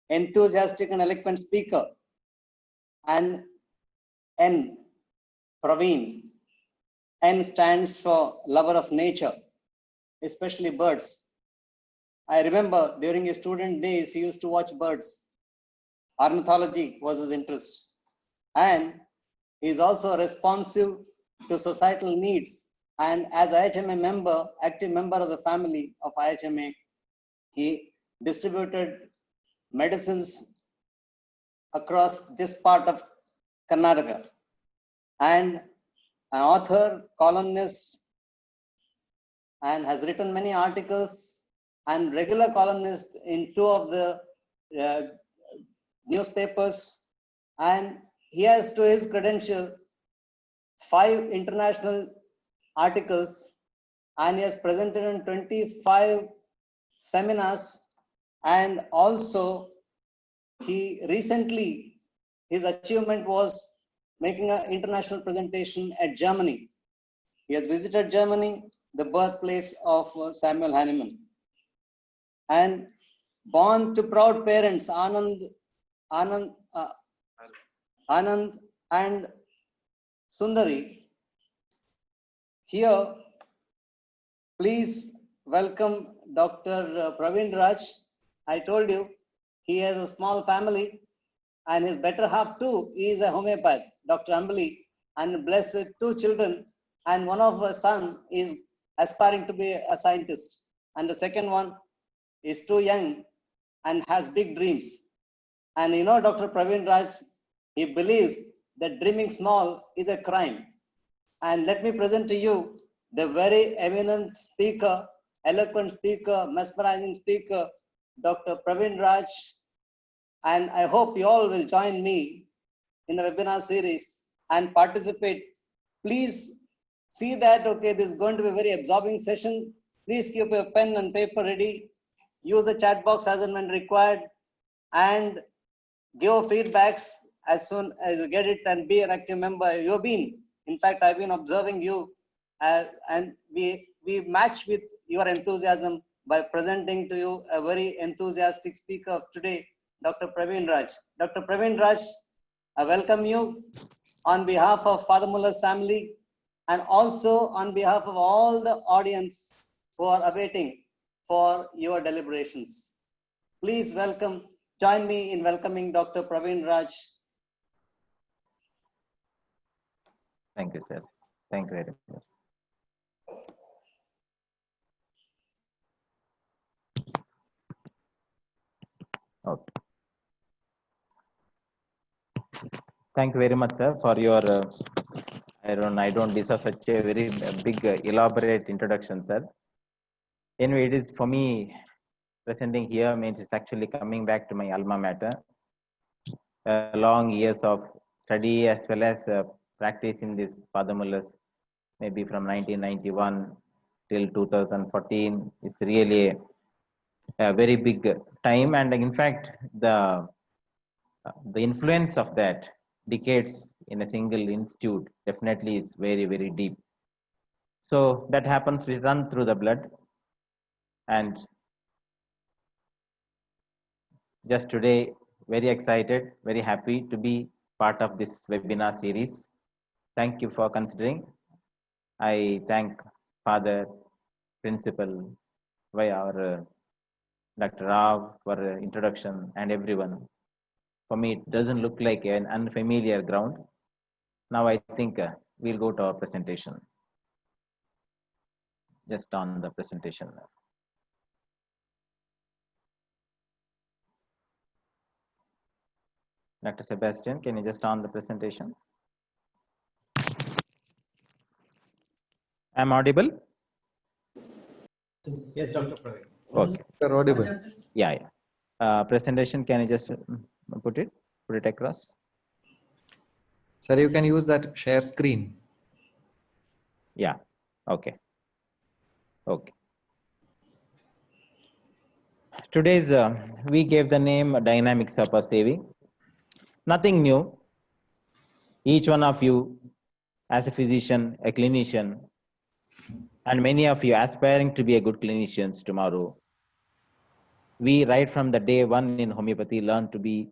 enthusiastic and eloquent speaker, and N, Praveen. N stands for lover of nature, especially birds. I remember during his student days, he used to watch birds. Ornithology was his interest. And he is also responsive to societal needs. And as IHMA member, active member of the family of IHMA, he distributed medicines across this part of Karnataka. And an author, columnist, and has written many articles and regular columnist in 2 of the newspapers. And he has to his credential 5 international articles, and he has presented in 25 seminars. And also he recently, his achievement was making an international presentation at Germany. He has visited Germany, the birthplace of Samuel Hahnemann. And born to proud parents, Anand and Sundari. Here, please welcome Dr. Praveen Raj. I told you, he has a small family, and his better half too is a homeopath, Dr. Ambali, and blessed with 2 children, and one of her son is aspiring to be a scientist, and the second one is too young and has big dreams. And you know, Dr. Praveen Raj, he believes that dreaming small is a crime. And let me present to you the very eminent speaker, eloquent speaker, mesmerizing speaker, Dr. Praveen Raj. And I hope you all will join me in the webinar series and participate. Please see that, okay, this is going to be a very absorbing session. Please keep your pen and paper ready. Use the chat box as and when required, and give feedbacks as soon as you get it, and be an active member. You've been, in fact, I've been observing you, and we match with your enthusiasm by presenting to you a very enthusiastic speaker of today, Dr. Praveen Raj. Dr. Praveen Raj, I welcome you on behalf of Father Muller's family, and also on behalf of all the audience who are awaiting for your deliberations. Please welcome, join me in welcoming Dr. Praveen Raj. Thank you, sir. Thank you very much. Okay. Thank you very much, sir, for your, I don't deserve such a very big, elaborate introduction, sir. Anyway, it is for me, presenting here means it's actually coming back to my alma mater. Long years of study as well as practice in this Father Muller's, maybe from 1991 till 2014. It's really a very big time, and in fact, the influence of that decades in a single institute definitely is very, very deep. So that happens, we run through the blood, and just today, very excited, very happy to be part of this webinar series. Thank you for considering. I thank Father, Principal, our Dr. Rao for introduction, and everyone. For me, it doesn't look like an unfamiliar ground. Now I think we'll go to our presentation. Just on the presentation now. Dr. Sebastian, can you just on the presentation? I'm audible? Yes, Dr. Praveen. Okay. You're audible. Yeah. Presentation, can you just put it across? Sir, you can use that share screen. Yeah. Okay. Okay. Today's, we gave the name Dynamics of Saving. Nothing new. Each one of you, as a physician, a clinician, and many of you aspiring to be a good clinicians tomorrow, We right from the day one in homeopathy learn to be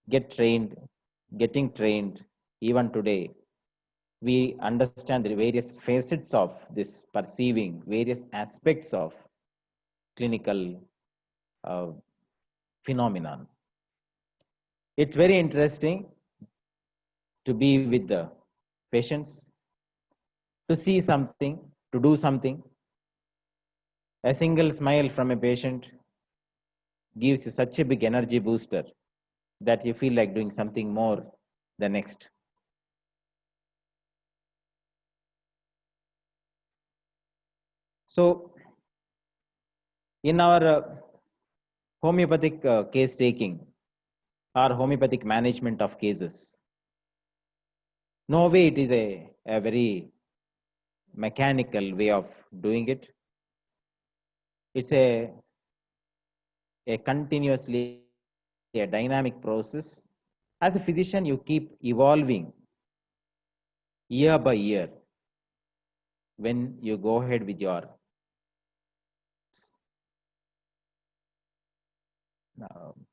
getting trained. Even today, we understand the various facets of this perceiving, various aspects of clinical uh, phenomenon. It's very interesting to be with the patients, to see something, to do something. A single smile from a patient gives you such a big energy booster that you feel like doing something more the next. So, in our homeopathic case taking or homeopathic management of cases, no way it is a very mechanical way of doing it. It's a continuously a dynamic process. As a physician, you keep evolving year by year when you go ahead with your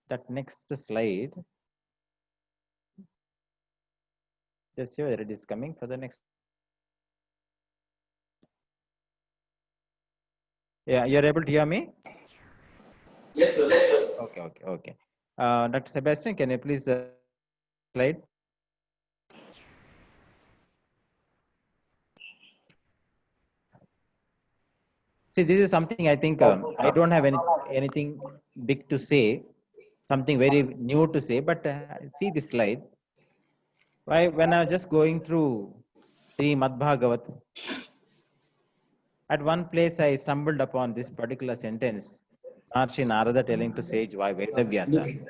that next slide. Just see whether it is coming for the next. Yeah, you're able to hear me? Yes, sir. Yes, sir. Okay. Dr. Sebastian, can you please slide? See, this is something I think I don't have anything big to say, something very new to say, but see this slide. Why, when I was just going through Srimad Bhagavat, at one place I stumbled upon this particular sentence, Maharshi Narada telling to sage Vedavyasa,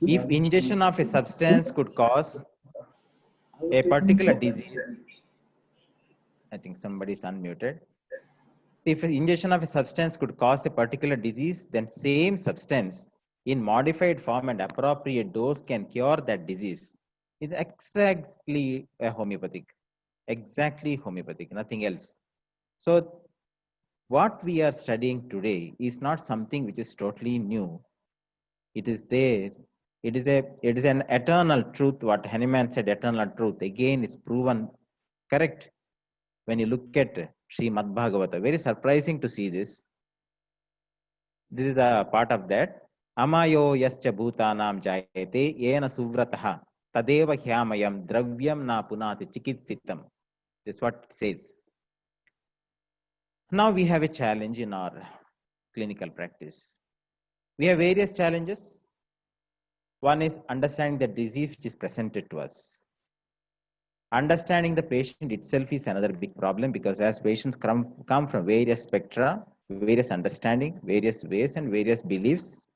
if ingestion of a substance could cause a particular disease, I think somebody's unmuted. If ingestion of a substance could cause a particular disease, then same substance in modified form and appropriate dose can cure that disease. It's exactly a homeopathic, exactly homeopathic, nothing else. So what we are studying today is not something which is totally new. It is there. It is an eternal truth. What Hanuman said, eternal truth, again is proven correct when you look at Srimad Bhagavata. Very surprising to see this. This is a part of that. Amayo yascha bhutanam jayate yena suvrataha tadeva hyamayam dravyam na punati chikitsitam. This is what it says. Now we have a challenge in our clinical practice. We have various challenges. One is understanding the disease which is presented to us. Understanding the patient itself is another big problem, because as patients come from various spectra, various understanding, various ways and various beliefs,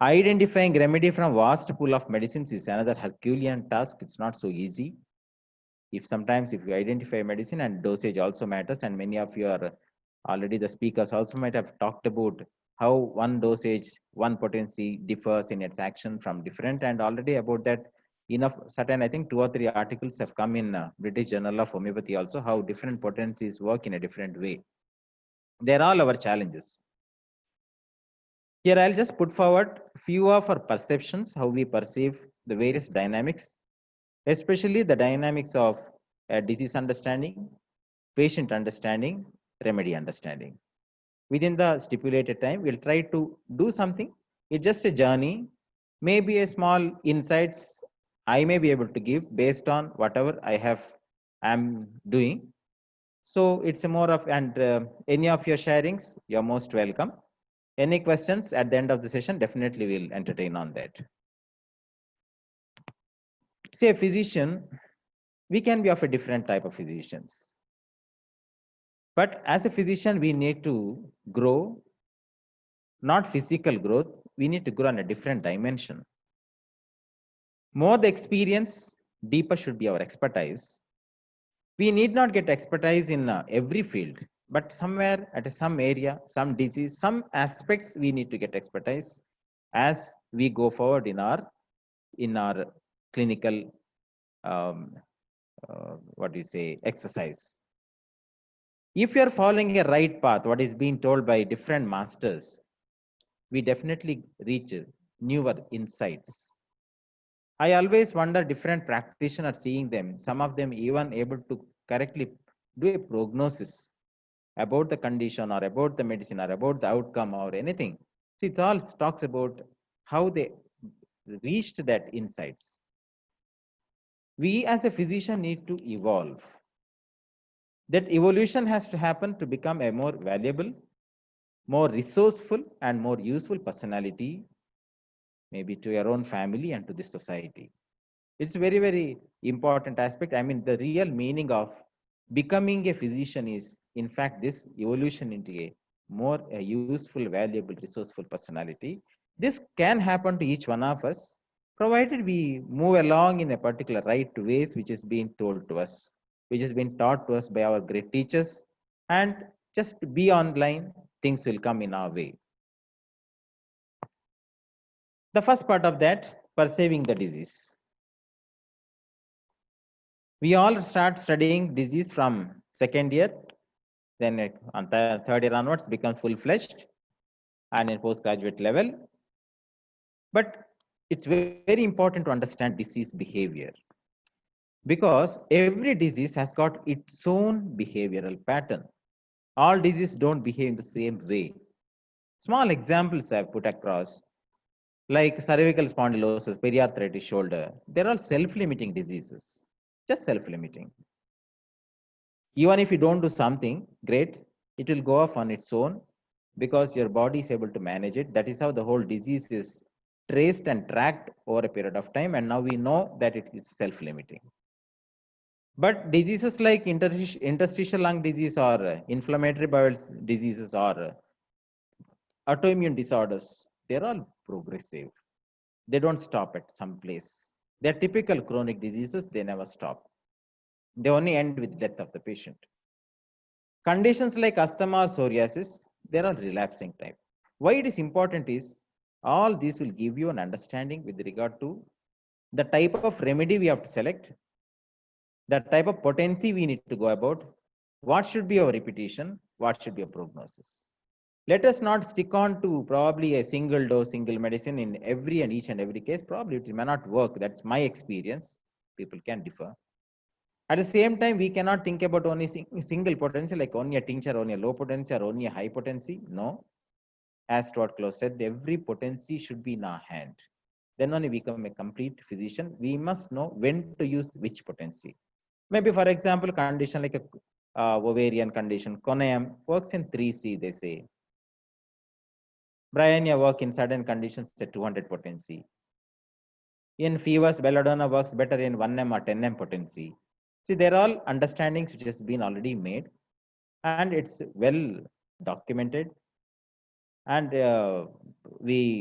identifying remedy from vast pool of medicines is another Herculean task. It's not so easy. If you identify medicine, and dosage also matters, and many of you are already, the speakers also might have talked about how one dosage, one potency differs in its action from different, and already about that enough certain, I think 2 or 3 articles have come in British Journal of Homeopathy also, how different potencies work in a different way. They're all our challenges. Here I'll just put forward few of our perceptions, how we perceive the various dynamics, especially the dynamics of disease understanding, patient understanding, remedy understanding. Within the stipulated time, we'll try to do something. It's just a journey, maybe a small insights I may be able to give based on whatever I'm doing. So it's a more of, and any of your sharings, you're most welcome. Any questions at the end of the session, definitely we'll entertain on that. Say a physician, we can be of a different type of physicians. But as a physician, we need to grow, not physical growth, we need to grow on a different dimension. More the experience, deeper should be our expertise. We need not get expertise in every field, but somewhere at some area, some disease, some aspects we need to get expertise as we go forward in our clinical exercise. If you are following a right path, what is being told by different masters, we definitely reach newer insights. I always wonder different practitioners seeing them, some of them even able to correctly do a prognosis about the condition or about the medicine or about the outcome or anything. See, it all talks about how they reached that insights. We as a physician need to evolve. That evolution has to happen to become a more valuable, more resourceful and more useful personality, maybe to your own family and to the society. It's a very, very important aspect. I mean, the real meaning of becoming a physician is, in fact, this evolution into a more useful, valuable, resourceful personality. This can happen to each one of us, provided we move along in a particular right ways, which is being told to us, which has been taught to us by our great teachers, and just be online, things will come in our way. The first part of that, perceiving the disease. We all start studying disease from second year, then on third year onwards becomes full-fledged and in postgraduate level. But it's very important to understand disease behavior, because every disease has got its own behavioral pattern. All diseases don't behave in the same way. Small examples I've put across, like cervical spondylosis, periarthritis, shoulder, they're all self-limiting diseases, just self-limiting. Even if you don't do something great, it will go off on its own because your body is able to manage it. That is how the whole disease is traced and tracked over a period of time. And now we know that it is self-limiting. But diseases like interstitial lung disease or inflammatory bowel diseases or autoimmune disorders, they're all progressive. They don't stop at some place. They're typical chronic diseases. They never stop. They only end with death of the patient. Conditions like asthma or psoriasis, they are relapsing type. Why it is important is, all these will give you an understanding with regard to the type of remedy we have to select, the type of potency we need to go about, what should be our repetition, what should be a prognosis. Let us not stick on to probably a single dose, single medicine in every and each and every case. Probably it may not work. That's my experience. People can differ. At the same time, we cannot think about only single potency, like only a tincture, only a low potency, or only a high potency. No. As Stuart Close said, every potency should be in our hand. Then only we become a complete physician. We must know when to use which potency. Maybe, for example, condition like a ovarian condition, Coneum works in 3C, they say. Bryonia work in certain conditions at 200 potency. In fevers, belladonna works better in 1M or 10M potency. See, they're all understandings which has been already made, and it's well documented. And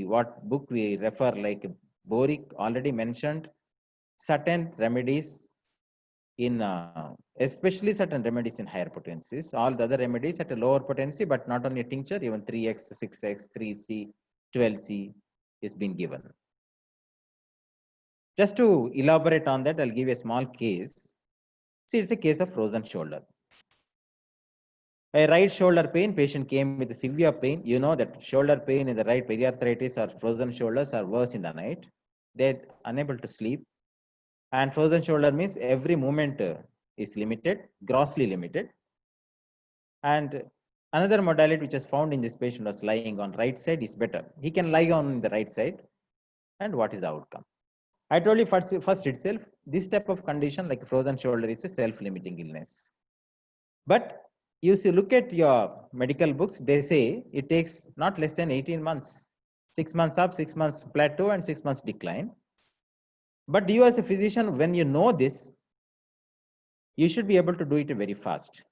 what book we refer, like Boric already mentioned, certain remedies in, especially certain remedies in higher potencies, all the other remedies at a lower potency, but not only a tincture, even 3X, 6X, 3C, 12C is being given. Just to elaborate on that, I'll give a small case. See, it's a case of frozen shoulder. A right shoulder pain, patient came with severe pain. You know that shoulder pain in the right periarthritis or frozen shoulders are worse in the night. They're unable to sleep. And frozen shoulder means every movement is limited, grossly limited. And another modality which is found in this patient was lying on right side is better. He can lie on the right side. And what is the outcome? I told you first itself, this type of condition like frozen shoulder is a self-limiting illness. But you see, look at your medical books, they say it takes not less than 18 months, 6 months up, 6 months plateau, and 6 months decline. But you as a physician, when you know this, you should be able to do it very fast.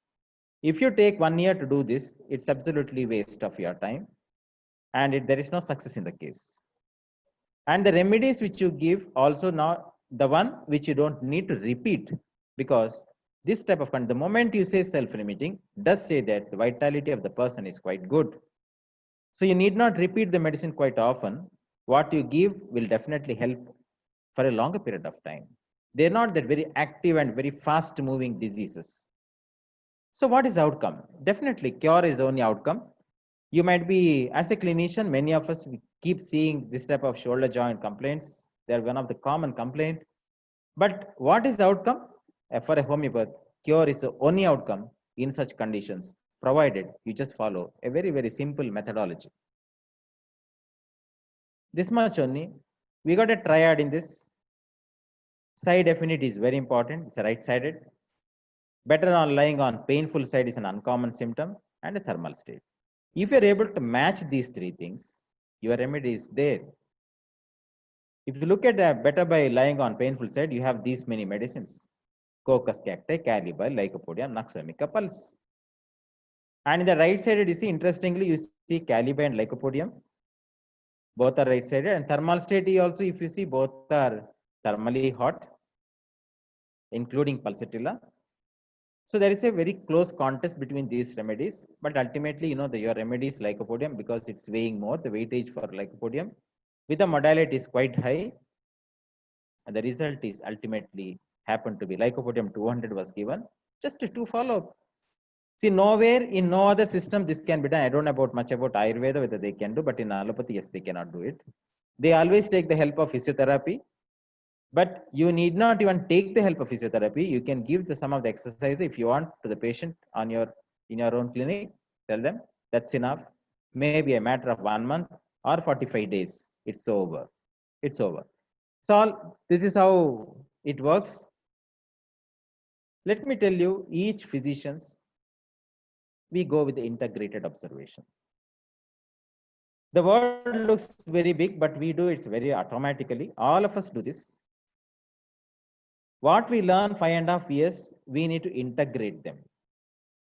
If you take 1 year to do this, it's absolutely waste of your time, and there is no success in the case. And the remedies which you give also not the one which you don't need to repeat, because this type of the moment you say self-limiting does say that the vitality of the person is quite good. So you need not repeat the medicine quite often. What you give will definitely help for a longer period of time. They're not that very active and very fast moving diseases. So what is the outcome? Definitely cure is the only outcome. You might be, as a clinician, many of us we keep seeing this type of shoulder joint complaints. They're one of the common complaint. But what is the outcome? For a homeopath, cure is the only outcome in such conditions, provided you just follow a very, very simple methodology. This much only. We got a triad in this. Side affinity is very important. It's a right-sided. Better on lying on painful side is an uncommon symptom and a thermal state. If you're able to match these three things, your remedy is there. If you look at better by lying on painful side, you have these many medicines. Coccus cacti, Caliber, Lycopodium, Nux vomica, Pulse. And in the right sided, you see, interestingly, you see Caliber and Lycopodium. Both are right sided. And thermal state also, if you see, both are thermally hot, including Pulsatilla. So there is a very close contest between these remedies, but ultimately, your remedy is Lycopodium because it's weighing more. The weightage for Lycopodium with the modality is quite high, and the result is ultimately happened to be Lycopodium 200 was given just to follow up. See, nowhere in no other system this can be done. I don't know about much about Ayurveda whether they can do, but in allopathy, yes, they cannot do it. They always take the help of physiotherapy. But you need not even take the help of physiotherapy. You can give some of the exercises if you want to the patient in your own clinic. Tell them that's enough. Maybe a matter of 1 month or 45 days. It's over. It's over. So this is how it works. Let me tell you, each physicians, we go with the integrated observation. The word looks very big, but we do it very automatically. All of us do this. What we learn 5.5 years, we need to integrate them.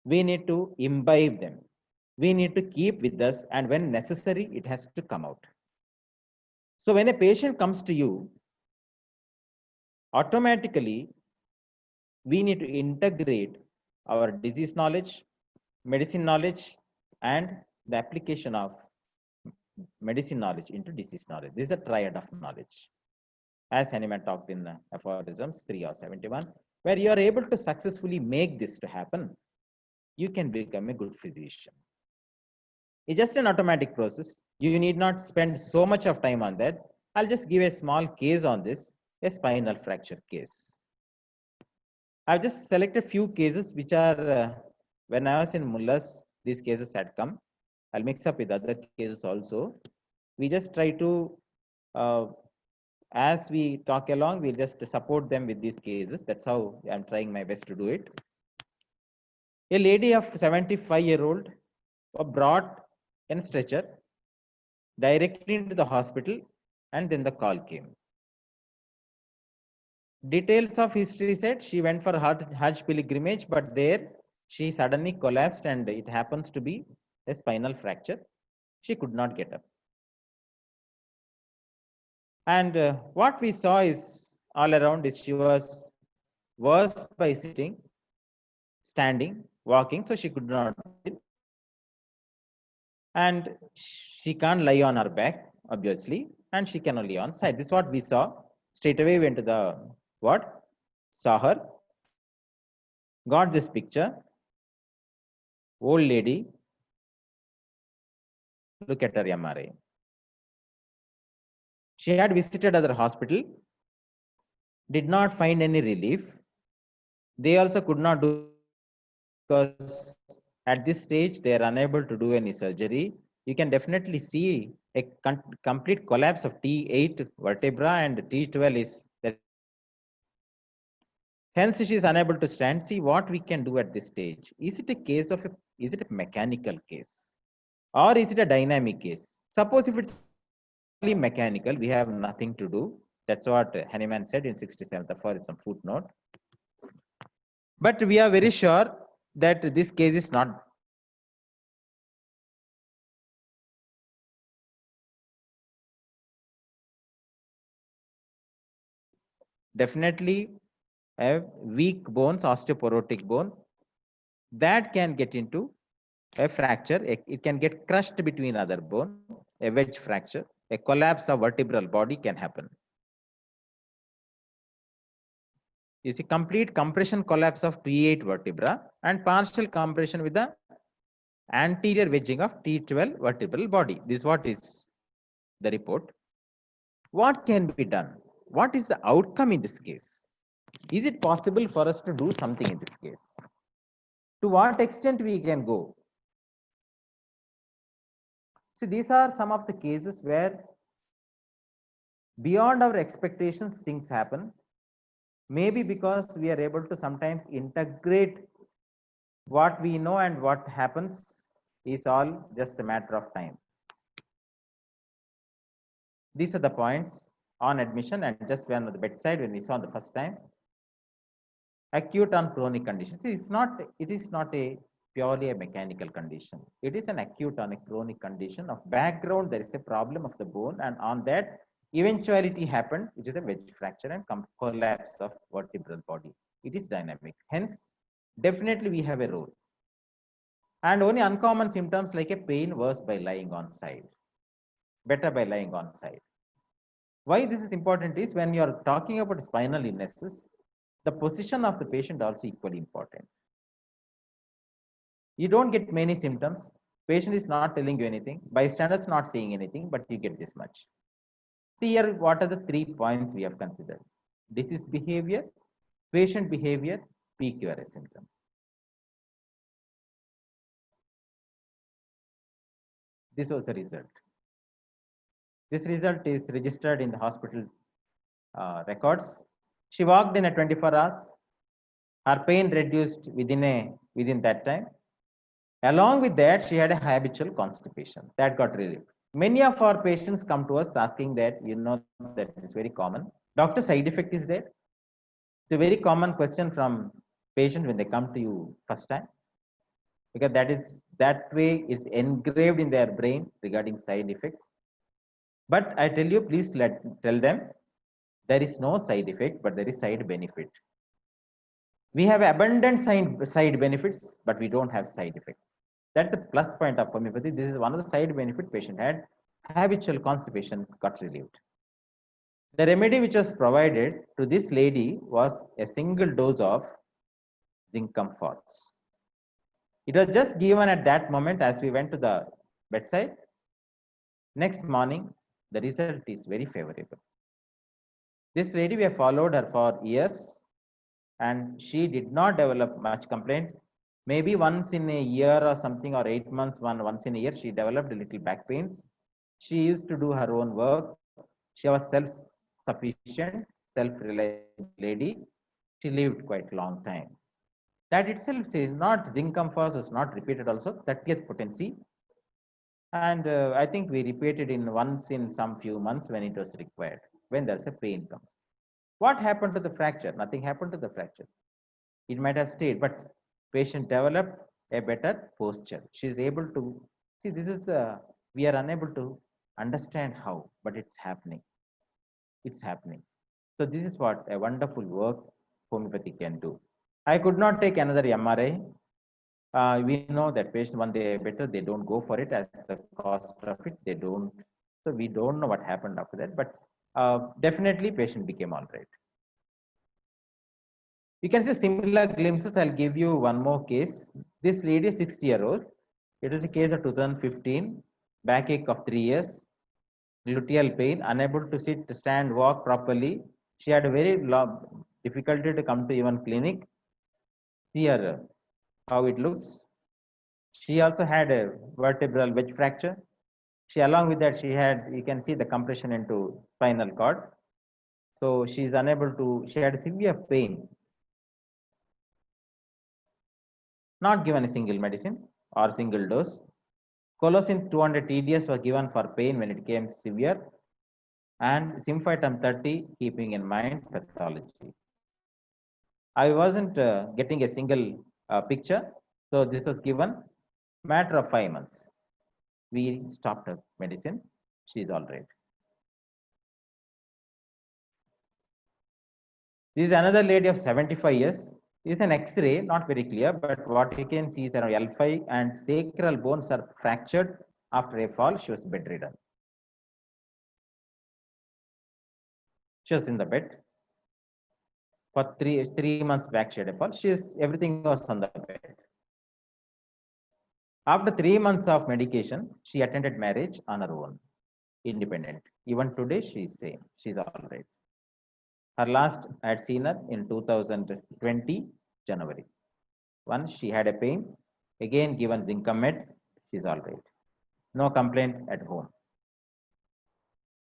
We need to imbibe them. We need to keep with us, and when necessary, it has to come out. So when a patient comes to you, automatically, we need to integrate our disease knowledge, medicine knowledge, and the application of medicine knowledge into disease knowledge. This is a triad of knowledge. As Hahnemann talked in Aphorisms 3 or 71, where you are able to successfully make this to happen, you can become a good physician. It's just an automatic process. You need not spend so much of time on that. I'll just give a small case on this, a spinal fracture case. I've just selected few cases which are, when I was in Mullahs, these cases had come. I'll mix up with other cases also. We just try to, as we talk along, we'll just support them with these cases. That's how I'm trying my best to do it. A lady of 75-year-old was brought in a stretcher directly into the hospital, and then the call came. Details of history said she went for Hajj pilgrimage, but there she suddenly collapsed, and it happens to be a spinal fracture. She could not get up. And what we saw is all around is she was worse by sitting, standing, walking, so she could not. And she can't lie on her back, obviously, and she can only on side. This is what we saw. Straight away went to the what? Saw her, got this picture. Old lady. Look at her MRI. She had visited other hospital, did not find any relief. They also could not do because at this stage they are unable to do any surgery. You can definitely see a complete collapse of T8 vertebra, and T12 is that. Hence she is unable to stand. See what we can do at this stage. Is it a case of is it a mechanical case or is it a dynamic case? Suppose if it's only mechanical, we have nothing to do. That's what Hahnemann said in 67th for some footnote. But we are very sure that this case is not. Definitely a weak bones, osteoporotic bone, that can get into a fracture. It can get crushed between other bone, a wedge fracture, a collapse of vertebral body can happen. You see complete compression collapse of T8 vertebra and partial compression with the anterior wedging of T12 vertebral body. This is what is the report. What can be done? What is the outcome in this case? Is it possible for us to do something in this case? To what extent we can go? See, these are some of the cases where beyond our expectations things happen. Maybe because we are able to sometimes integrate what we know and what happens is all just a matter of time. These are the points on admission and just when on the bedside when we saw the first time. Acute on chronic conditions. See, it is not a purely a mechanical condition. It is an acute on a chronic condition of background. There is a problem of the bone, and on that eventuality happened, which is a wedge fracture and collapse of vertebral body. It is dynamic. Hence, definitely we have a role. And only uncommon symptoms like a pain worse by lying on side, better by lying on side. Why this is important is when you are talking about spinal illnesses, the position of the patient also equally important. You don't get many symptoms. Patient is not telling you anything. Bystanders not saying anything, but you get this much. See here, what are the 3 points we have considered? Disease behavior, patient behavior, PQRS symptom. This was the result. This result is registered in the hospital records. She walked in at 24 hours. Her pain reduced within that time. Along with that, she had a habitual constipation that got relieved. Many of our patients come to us asking that, that is very common. Doctor, side effect is there? It's a very common question from patients when they come to you first time, because that way it's engraved in their brain regarding side effects. But I tell you, please tell them there is no side effect, but there is side benefit. We have abundant side benefits, but we don't have side effects. That's the plus point of homeopathy. This is one of the side benefit patient had. Habitual constipation got relieved. The remedy which was provided to this lady was a single dose of zincum phos. It was just given at that moment as we went to the bedside. Next morning, the result is very favorable. This lady, we have followed her for years and she did not develop much complaint. Maybe once in a year or something, or 8 months, once in a year, she developed a little back pains. She used to do her own work. She was self-sufficient, self-reliant lady. She lived quite a long time. That itself is not, zincum phos is not repeated also, 30th potency. And I think we repeated once in some few months when it was required, when there's a pain comes. What happened to the fracture? Nothing happened to the fracture. It might have stayed, but patient developed a better posture. She is able to see. This is we are unable to understand how, but it's happening. It's happening. So this is what a wonderful work homeopathy can do. I could not take another MRI. We know that patient, when they are better, they don't go for it as a cost of it. They don't. So we don't know what happened after that, but definitely patient became all right. You can see similar glimpses. I'll give you one more case. This lady is 60-year-old. It is a case of 2015, backache of 3 years, gluteal pain, unable to sit, stand, walk properly. She had a very difficulty to come to even clinic. Here, how it looks. She also had a vertebral wedge fracture. She, along with that, she had, you can see the compression into spinal cord. So she is unable to, she had severe pain. Not given a single medicine or single dose. Colocin 200 TDS was given for pain when it came severe, and Symphytum 30, keeping in mind pathology. I wasn't getting a single picture, so this was given matter of 5 months. We stopped her medicine. She is all right. This is another lady of 75 years. This is an X-ray, not very clear, but what you can see is around L5 and sacral bones are fractured after a fall. She was bedridden. She was in the bed. For three months back, she had a fall. Everything was on the bed. After 3 months of medication, she attended marriage on her own, independent. Even today, she is same. She's all right. Her last, I had seen her in 2020, January. Once she had a pain, again given Zincamet, she's all right. No complaint at home.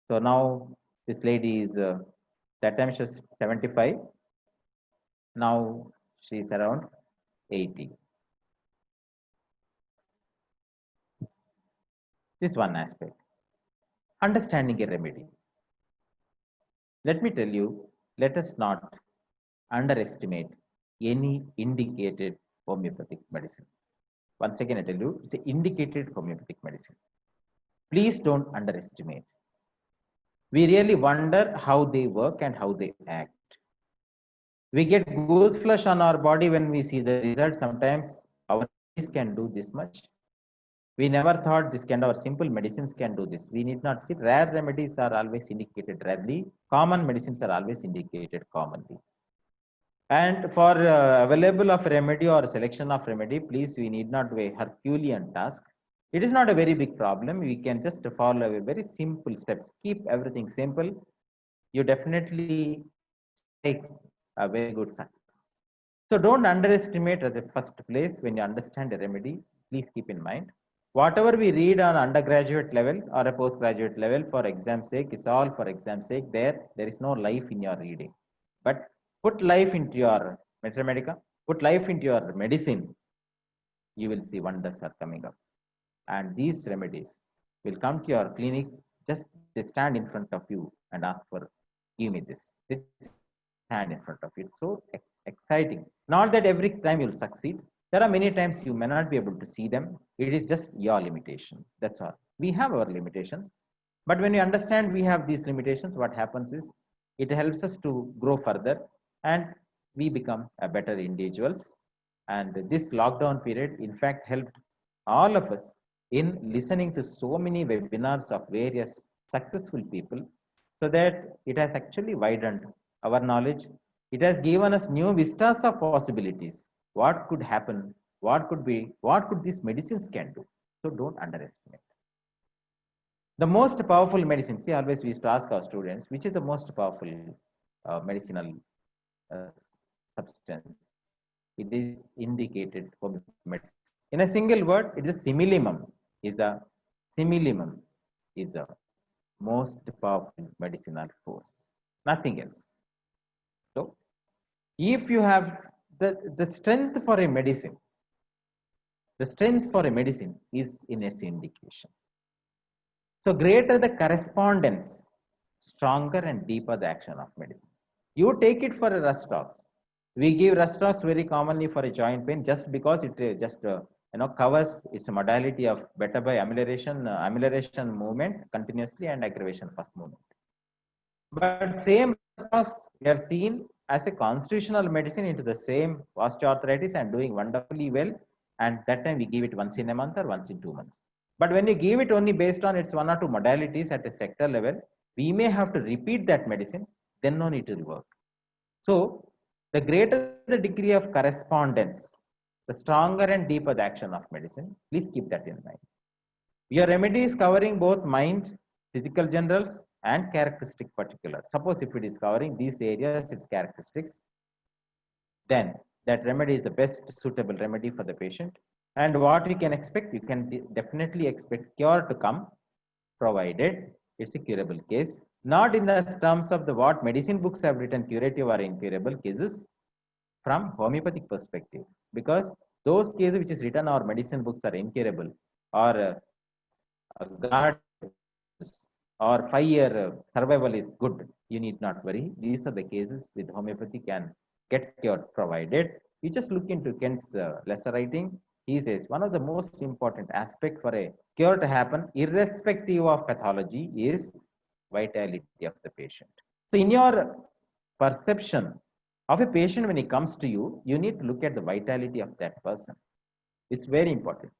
So now this lady is, that time she was 75. Now she's around 80. This one aspect. Understanding a remedy. Let me tell you, let us not underestimate any indicated homeopathic medicine. Once again, I tell you, it's an indicated homeopathic medicine. Please don't underestimate. We really wonder how they work and how they act. We get goose flesh on our body when we see the result. Sometimes our remedies can do this much. We never thought this kind of simple medicines can do this. We need not see. Rare remedies are always indicated rarely. Common medicines are always indicated commonly. And for available of remedy or selection of remedy, please, we need not do a Herculean task. It is not a very big problem. We can just follow a very simple steps. Keep everything simple. You definitely take a very good success. So don't underestimate as a first place when you understand a remedy. Please keep in mind, whatever we read on undergraduate level or a postgraduate level for exam sake, it's all for exam sake. There is no life in your reading. But put life into your Mathematica, put life into your medicine, you will see wonders are coming up. And these remedies will come to your clinic, just they stand in front of you and ask for, give me this. They stand in front of you. So exciting. Not that every time you'll succeed. There are many times you may not be able to see them. It is just your limitation. That's all. We have our limitations. But when you understand we have these limitations, what happens is it helps us to grow further and we become a better individuals. And this lockdown period, in fact, helped all of us in listening to so many webinars of various successful people, so that it has actually widened our knowledge. It has given us new vistas of possibilities. What could happen? What could be? What could these medicines can do? So don't underestimate. The most powerful medicine, see, always we used to ask our students, which is the most powerful medicinal substance? It is indicated for medicine. In a single word, it is simillimum. Simillimum is a most powerful medicinal force. Nothing else. So, if you have the strength for a medicine, the strength for a medicine is in its indication. So, greater the correspondence, stronger and deeper the action of medicine. You take it for a Rustox. We give Rustox very commonly for a joint pain just because it just covers its modality of beta by amelioration movement continuously and aggravation first movement. But same Rustox we have seen as a constitutional medicine into the same osteoarthritis and doing wonderfully well. And that time we give it once in a month or once in 2 months. But when you give it only based on its one or two modalities at a sector level, we may have to repeat that medicine, then only it will work. So the greater the degree of correspondence, the stronger and deeper the action of medicine. Please keep that in mind. Your remedy is covering both mind, physical generals, and characteristic particular. Suppose if it is covering these areas, its characteristics, then that remedy is the best suitable remedy for the patient. And what we can expect, you can definitely expect cure to come, provided it's a curable case. Not in the terms of the what medicine books have written curative or incurable cases, from homeopathic perspective, because those cases which is written or medicine books are incurable or guard or 5-year survival is good, you need not worry. These are the cases with homeopathy can get cured, provided you just look into Kent's lesser writing. He says one of the most important aspect for a cure to happen, irrespective of pathology, is vitality of the patient. So in your perception of a patient when he comes to you, you need to look at the vitality of that person. It's very important.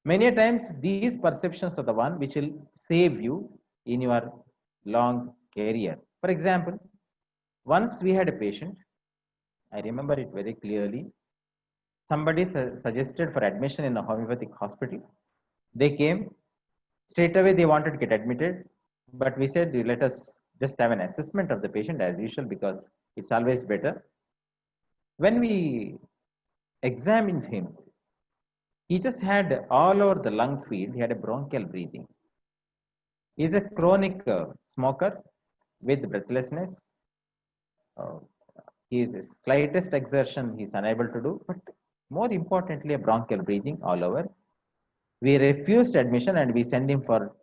Many times these perceptions are the one which will save you in your long career. For example, once we had a patient, I remember it very clearly. Somebody suggested for admission in a homeopathic hospital. They came straight away. They wanted to get admitted, but we said, let us just have an assessment of the patient as usual because it's always better. When we examined him, he just had all over the lung field. He had a bronchial breathing. He's a chronic smoker with breathlessness. Uh, his slightest exertion he's unable to do, but more importantly, a bronchial breathing all over. We refused admission and we sent him for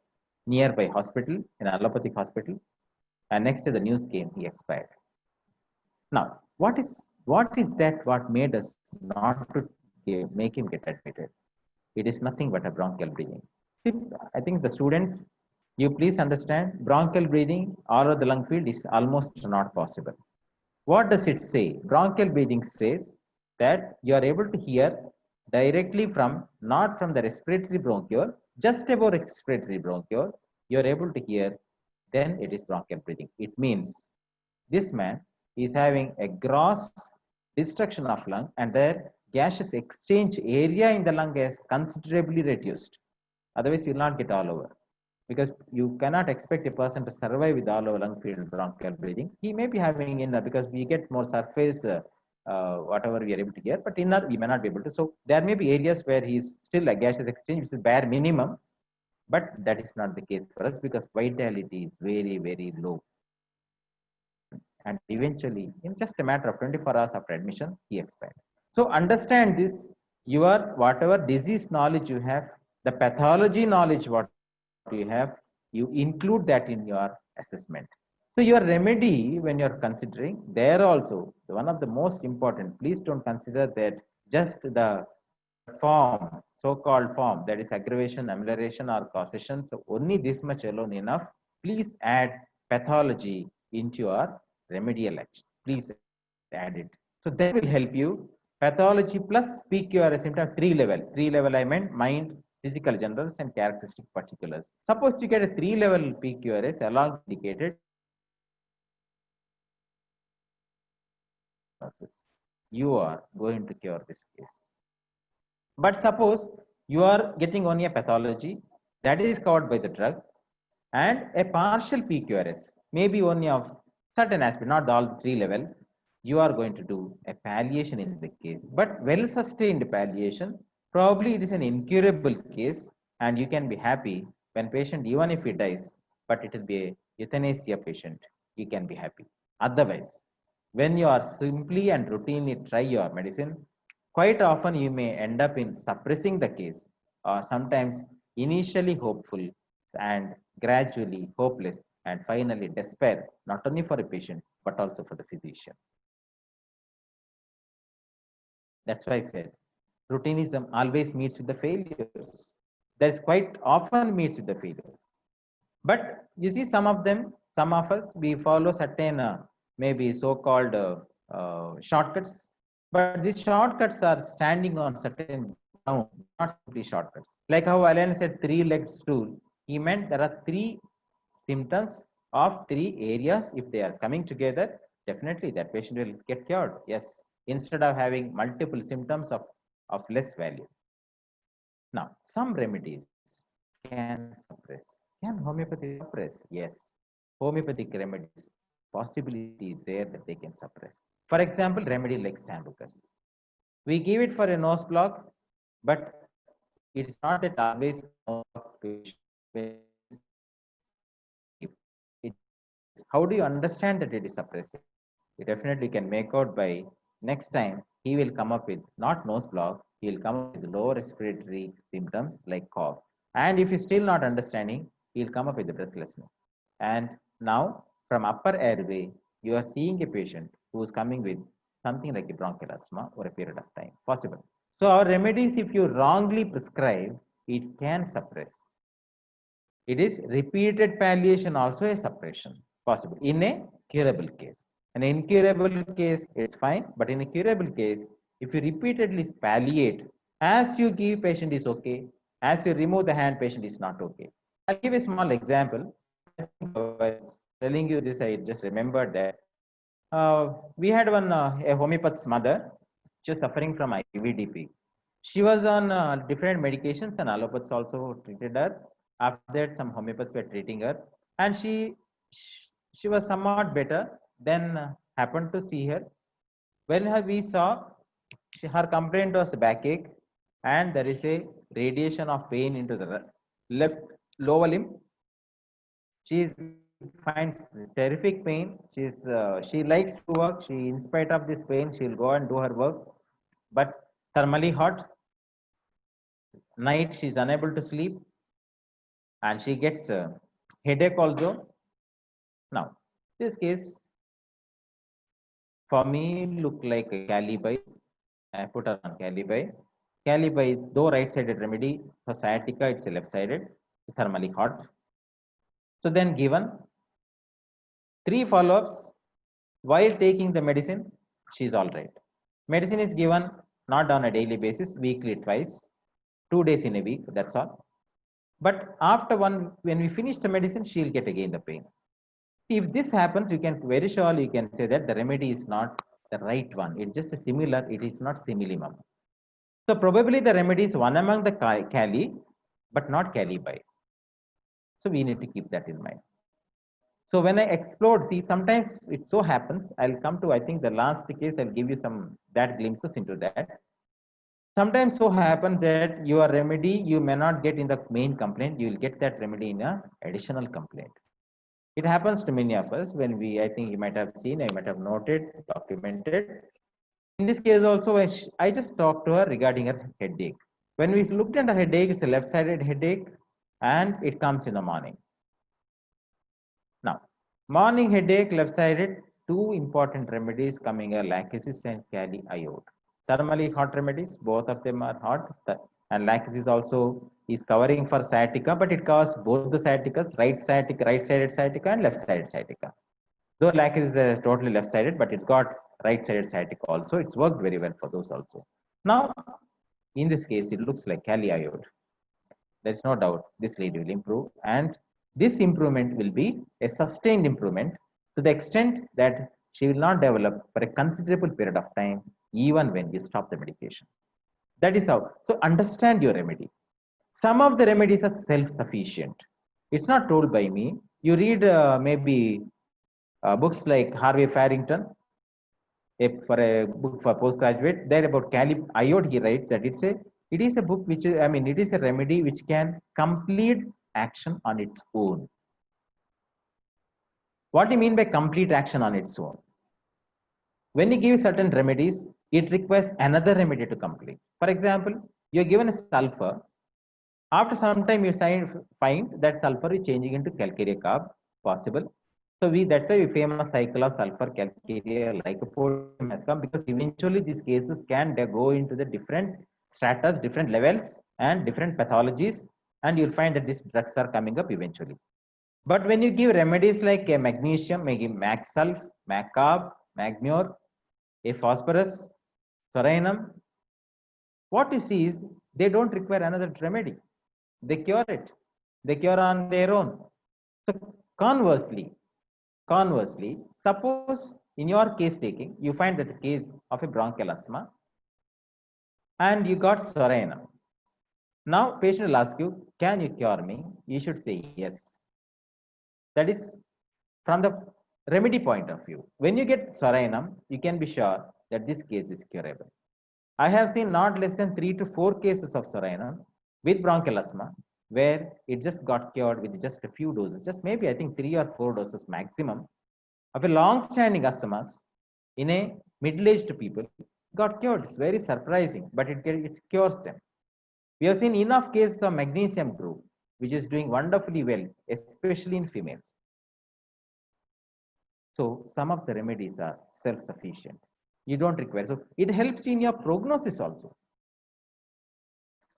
nearby hospital, an allopathic hospital. And next to the news came, he expired. Now, what is that? What made us not to make him get admitted? It is nothing but a bronchial breathing. See, I think the students, you please understand, bronchial breathing all over the lung field is almost not possible. What does it say? Bronchial breathing says that you are able to hear directly from, not from the respiratory bronchiole, just above respiratory bronchiole, you are able to hear, then it is bronchial breathing. It means this man is having a gross destruction of lung and their gaseous exchange area in the lung is considerably reduced. Otherwise, you will not get all over. Because you cannot expect a person to survive with all over lung field bronchial breathing. He may be having inner because we get more surface, whatever we are able to get, but inner we may not be able to. So there may be areas where he is still a gaseous exchange, which is bare minimum, but that is not the case for us because vitality is very, very low. And eventually, in just a matter of 24 hours after admission, he expired. So understand this, your whatever disease knowledge you have, the pathology knowledge what you have, you include that in your assessment. So your remedy when you're considering, there also, one of the most important, please don't consider that just the form, so-called form, that is aggravation, amelioration or causation. So only this much alone enough. Please add pathology into your remedial action. Please add it. So that will help you. Pathology plus PQRS symptom, 3 level. 3 level I meant mind, physical generals and characteristic particulars. Suppose you get a 3 level PQRS along indicated, you are going to cure this case. But suppose you are getting only a pathology that is covered by the drug and a partial PQRS, maybe only of certain aspect, not all 3 level, you are going to do a palliation in the case. But well sustained palliation, probably it is an incurable case and you can be happy when patient, even if he dies, but it will be a euthanasia patient, you can be happy. Otherwise, when you are simply and routinely try your medicine, quite often you may end up in suppressing the case or sometimes initially hopeful and gradually hopeless and finally despair, not only for a patient, but also for the physician. That's why I said, routinism always meets with the failures. That's quite often meets with the failure. But you see, some of us, we follow certain maybe so-called shortcuts. But these shortcuts are standing on certain ground, not simply shortcuts. Like how Alan said, three-legged stool. He meant there are 3 symptoms of 3 areas. If they are coming together, definitely that patient will get cured. Yes, instead of having multiple symptoms of less value. Now, some remedies can suppress. Can homeopathy suppress? Yes. Homeopathic remedies, possibility is there that they can suppress. For example, remedy like Sambucus. We give it for a nose block, but it's not that always how do you understand that it is suppressive? You definitely can make out by next time he will come up with not nose block, he will come up with lower respiratory symptoms like cough. And if he's still not understanding, he'll come up with the breathlessness. And now from upper airway, you are seeing a patient who is coming with something like a bronchial asthma over a period of time, possible. So our remedies, if you wrongly prescribe, it can suppress. It is repeated palliation also a suppression possible in a curable case. An incurable case, it's fine, but in a curable case, if you repeatedly palliate, as you give patient is okay, as you remove the hand, patient is not okay. I'll give a small example. Telling you this, I just remembered that we had one a homeopath's mother. She was suffering from IVDP. She was on different medications and allopathics also treated her. After that, some homeopaths were treating her, and she was somewhat better. Then happened to see her. When we saw, her complaint was backache, and there is a radiation of pain into the left lower limb. She finds terrific pain. She likes to work. She, in spite of this pain, she'll go and do her work. But thermally hot. Night she's unable to sleep, and she gets headache also. Now, this case for me look like a Calibi. I put her on Calibi. Calibi is though right-sided remedy for sciatica, it's a left-sided, thermally hot. So then given 3 follow-ups while taking the medicine, she's all right. Medicine is given not on a daily basis, weekly twice, 2 days in a week, that's all. But after when we finish the medicine, she'll get again the pain. If this happens, you can very surely you can say that the remedy is not the right one. It's just a similar, it is not similimum. So probably the remedy is one among the Cali, but not Calibi. So we need to keep that in mind. So when I explored, see, sometimes it so happens, I'll come to, I think the last case, I'll give you some that glimpses into that. Sometimes so happens that your remedy you may not get in the main complaint, you will get that remedy in a additional complaint. It happens to many of us when we, I think you might have seen, I might have noted, documented. In this case also, I just talked to her regarding her headache. When we looked at the headache, it's a left-sided headache and it comes in the morning. Now, morning headache, left-sided, 2 important remedies coming are lachesis and Cali iode. Thermally hot remedies, both of them are hot, and lachesis also is covering for sciatica, but it covers both the sciaticas, right-sided sciatica and left-sided sciatica. Though lachesis is totally left-sided, but it's got right-sided sciatica also. It's worked very well for those also. Now, in this case, it looks like Cali iode. There's no doubt this lady will improve, and this improvement will be a sustained improvement to the extent that she will not develop for a considerable period of time, even when you stop the medication. That is how. So understand your remedy. Some of the remedies are self-sufficient. It's not told by me. You read maybe books like Harvey Farrington, for a book for postgraduate. There about Cali iode, he writes that it is a book which is, I mean, it is a remedy which can complete action on its own. What do you mean by complete action on its own? When you give certain remedies, it requires another remedy to complete. For example, you're given a sulfur. After some time, you find that sulfur is changing into calcareous carb, possible. So that's why we famous cycle of sulfur, calcareous, lycopodium has come, because eventually these cases can go into the different stratas, different levels, and different pathologies, and you'll find that these drugs are coming up eventually. But when you give remedies like a magnesium, maybe Magsulf, Magcarb, Magnure, a phosphorus, Soranum, what you see is they don't require another remedy. They cure it. They cure on their own. So conversely, suppose in your case taking, you find that the case of a bronchial asthma and you got Soranum. Now patient will ask you, can you cure me? You should say yes. That is from the remedy point of view. When you get Soranum, you can be sure that this case is curable. I have seen not less than 3 to 4 cases of Soranum with bronchial asthma where it just got cured with just a few doses, just maybe I think 3 or 4 doses maximum of a long-standing asthmas in a middle-aged people got cured. It's very surprising, but it cures them. We have seen enough cases of magnesium group, which is doing wonderfully well, especially in females. So some of the remedies are self-sufficient. You don't require. So it helps in your prognosis also.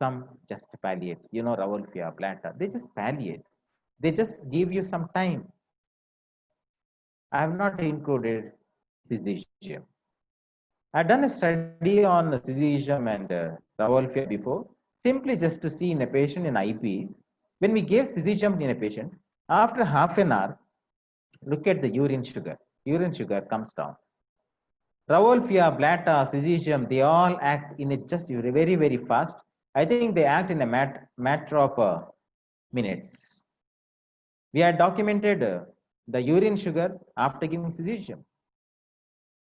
Some just palliate. You know, Rauwolfia, Planta, they just palliate. They just give you some time. I have not included Syzygium. I've done a study on Syzygium and Rauwolfia before, simply just to see in a patient in IP. When we gave Syzygium in a patient, after half an hour, look at the urine sugar. Urine sugar comes down. Rauwolfia, Blatta, Cesium, they all act in a just very, very fast. I think they act in a matter of minutes. We had documented the urine sugar after giving Cesium.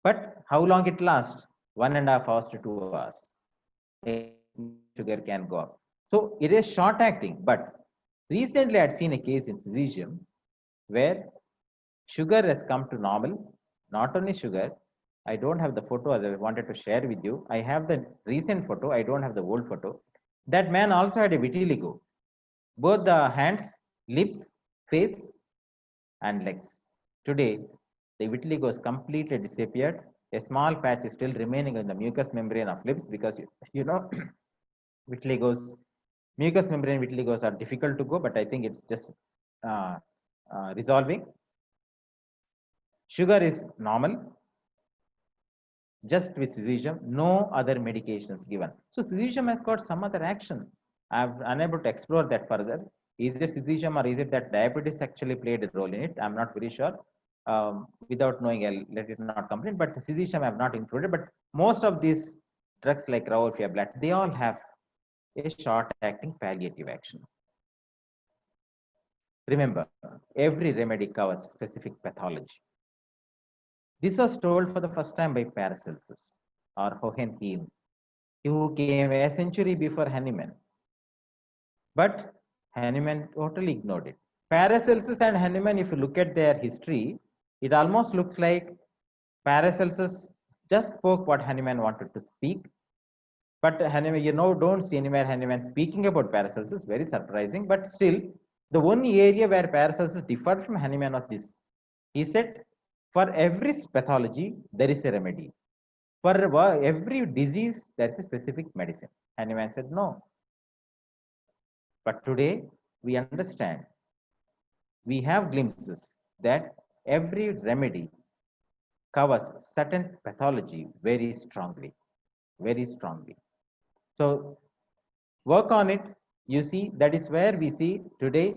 But how long it lasts? 1.5 hours to 2 hours. Sugar can go up. So it is short acting. But recently I had seen a case in Cesium where sugar has come to normal. Not only sugar, I don't have the photo that I wanted to share with you. I have the recent photo. I don't have the old photo. That man also had a vitiligo. Both the hands, lips, face, and legs. Today, the vitiligo has completely disappeared. A small patch is still remaining in the mucous membrane of lips because you know vitiligos, mucous membrane vitiligos are difficult to go, but I think it's just resolving. Sugar is normal, just with Cesium, no other medications given. So Cesium has got some other action. I'm unable to explore that further. Is it Cesium or is it that diabetes actually played a role in it? I'm not very sure. Without knowing, I'll let it not complete. But Cesium I have not included. But most of these drugs like Rauwolfia Blatt, they all have a short-acting palliative action. Remember, every remedy covers specific pathology. This was told for the first time by Paracelsus or Hohenheim, who came a century before Hahnemann. But Hahnemann totally ignored it. Paracelsus and Hahnemann, if you look at their history, it almost looks like Paracelsus just spoke what Hahnemann wanted to speak. But Hahnemann, don't see anywhere Hahnemann speaking about Paracelsus, very surprising. But still, the one area where Paracelsus differed from Hahnemann was this. He said, for every pathology, there is a remedy. For every disease, there is a specific medicine. Hahnemann said, no. But today, we understand, we have glimpses that every remedy covers certain pathology very strongly, very strongly. So work on it. You see, that is where we see today